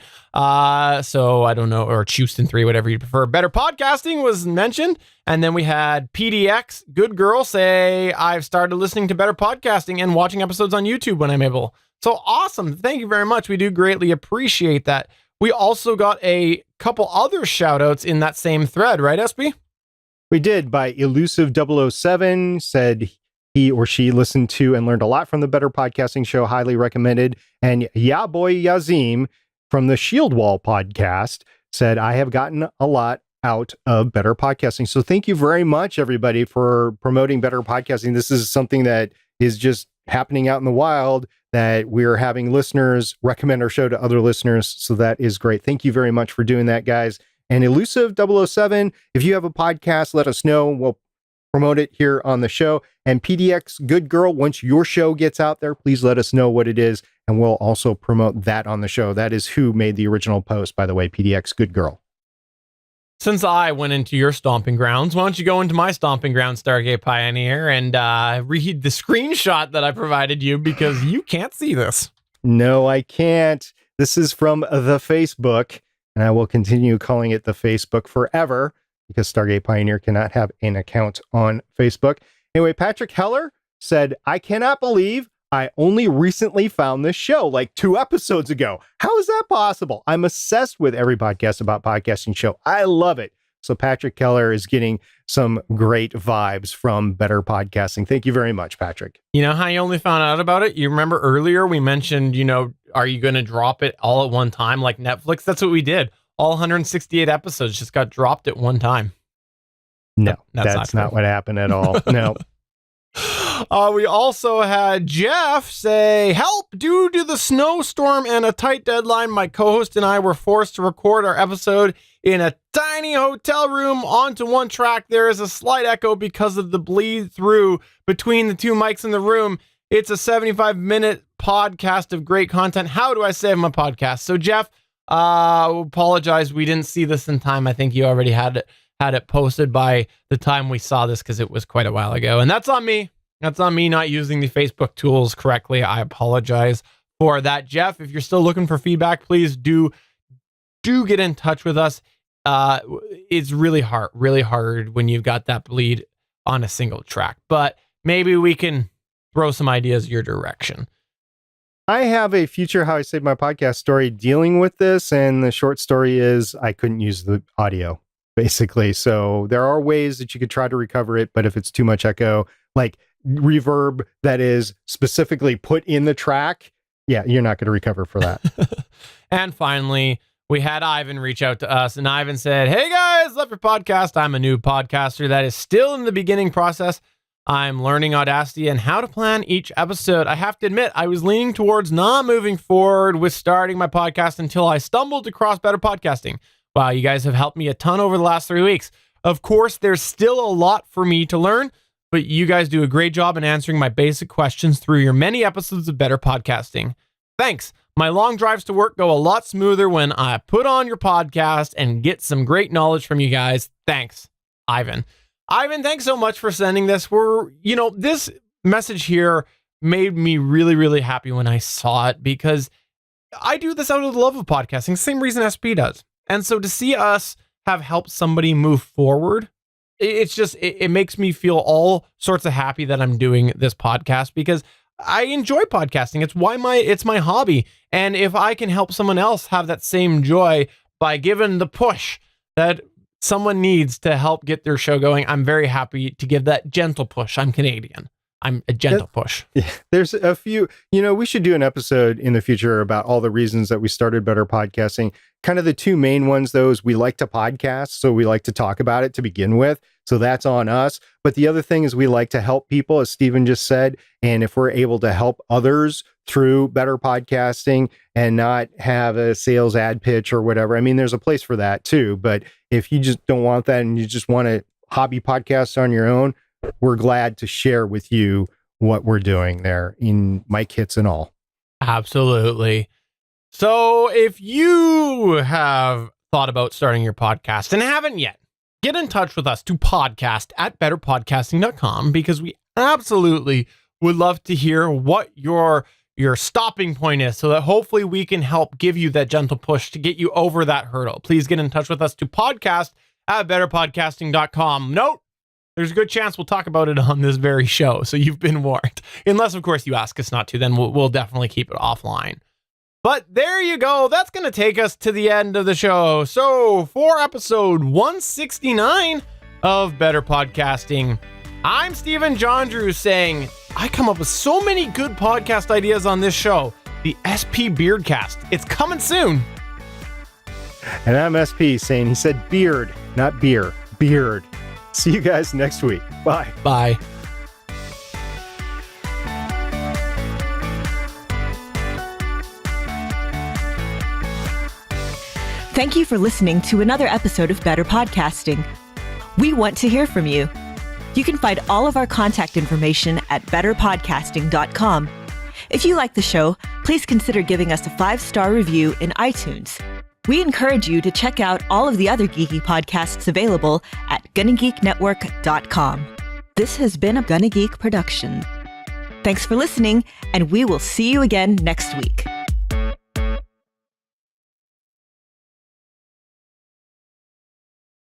So I don't know, or Houston3, whatever you prefer. Better Podcasting was mentioned. And then we had PDX, good girl, say, I've started listening to Better Podcasting and watching episodes on YouTube when I'm able. So awesome. Thank you very much. We do greatly appreciate that. We also got a couple other shout outs in that same thread, right, SB? We did. By Elusive 007, said he or she listened to and learned a lot from the Better Podcasting show. Highly recommended. And Ya Boy Yazim from the Shield Wall podcast said, I have gotten a lot out of Better Podcasting. So thank you very much, everybody, for promoting Better Podcasting. This is something that is just happening out in the wild, that we're having listeners recommend our show to other listeners. So that is great. Thank you very much for doing that, guys. And Elusive 007, if you have a podcast, let us know. We'll promote it here on the show. And PDX Good Girl, once your show gets out there, please let us know what it is, and we'll also promote that on the show. That is who made the original post, by the way, PDX Good Girl. since I went into your stomping grounds, why don't you go into my stomping ground, Stargate Pioneer, and read the screenshot that I provided you, because you can't see this. No, I can't. This is from the Facebook, and I will continue calling it the Facebook forever, because Stargate Pioneer cannot have an account on Facebook. Anyway, Patrick Heller said, I cannot believe I only recently found this show like 2 episodes ago. How is that possible? I'm obsessed with every podcast about podcasting show. I love it. So Patrick Keller is getting some great vibes from Better Podcasting. Thank you very much, Patrick. You know how you only found out about it? You remember earlier we mentioned, are you going to drop it all at one time like Netflix? That's what we did. All 168 episodes just got dropped at one time. No, that's not what happened at all. No. We also had Jeff say, help, due to the snowstorm and a tight deadline, my co-host and I were forced to record our episode in a tiny hotel room onto one track. There is a slight echo because of the bleed through between the 2 mics in the room. It's a 75-minute podcast of great content. How do I save my podcast? So Jeff, apologize. We didn't see this in time. I think you already had it posted by the time we saw this, because it was quite a while ago. And that's on me. That's on me not using the Facebook tools correctly. I apologize for that. Jeff, if you're still looking for feedback, please do get in touch with us. It's really hard when you've got that bleed on a single track, but maybe we can throw some ideas your direction. I have a future How I Saved My Podcast story dealing with this, and the short story is I couldn't use the audio, basically. So there are ways that you could try to recover it, but if it's too much echo, like reverb that is specifically put in the track, yeah, you're not going to recover for that. And finally, we had Ivan reach out to us, and Ivan said, hey guys, love your podcast. I'm a new podcaster that is still in the beginning process. I'm learning Audacity and how to plan each episode. I have to admit, I was leaning towards not moving forward with starting my podcast until I stumbled across Better Podcasting. Wow, you guys have helped me a ton over the last 3 weeks. Of course, there's still a lot for me to learn, but you guys do a great job in answering my basic questions through your many episodes of Better Podcasting. Thanks. My long drives to work go a lot smoother when I put on your podcast and get some great knowledge from you guys. Thanks, Ivan. Ivan, thanks so much for sending this. This message here made me really, really happy when I saw it, because I do this out of the love of podcasting, same reason SP does. And so to see us have helped somebody move forward, it makes me feel all sorts of happy that I'm doing this podcast, because I enjoy podcasting. It's my hobby. And if I can help someone else have that same joy by giving the push that someone needs to help get their show going, I'm very happy to give that gentle push. I'm Canadian. I'm a gentle push. Yeah, there's a few, we should do an episode in the future about all the reasons that we started Better Podcasting. Kind of the 2 main ones, though, is we like to podcast, so we like to talk about it to begin with. So that's on us. But the other thing is we like to help people, as Stephen just said. And if we're able to help others through Better Podcasting and not have a sales ad pitch or whatever, I mean, there's a place for that too. But if you just don't want that and you just want a hobby podcast on your own, we're glad to share with you what we're doing there in mic kits and all. Absolutely. So if you have thought about starting your podcast and haven't yet, get in touch with us to podcast@betterpodcasting.com, because we absolutely would love to hear what your stopping point is, so that hopefully we can help give you that gentle push to get you over that hurdle. Please get in touch with us to podcast@betterpodcasting.com. Note, there's a good chance we'll talk about it on this very show, so you've been warned. Unless, of course, you ask us not to, then we'll definitely keep it offline. But there you go. That's going to take us to the end of the show. So for episode 169 of Better Podcasting, I'm Stephen Jondrew saying, I come up with so many good podcast ideas on this show. The SP Beardcast. It's coming soon. And I'm SP saying, he said beard, not beer. Beard. See you guys next week. Bye. Bye. Thank you for listening to another episode of Better Podcasting. We want to hear from you. You can find all of our contact information at betterpodcasting.com. If you like the show, please consider giving us a 5-star review in iTunes. We encourage you to check out all of the other geeky podcasts available at GonnaGeekNetwork.com. This has been a GonnaGeek production. Thanks for listening, and we will see you again next week.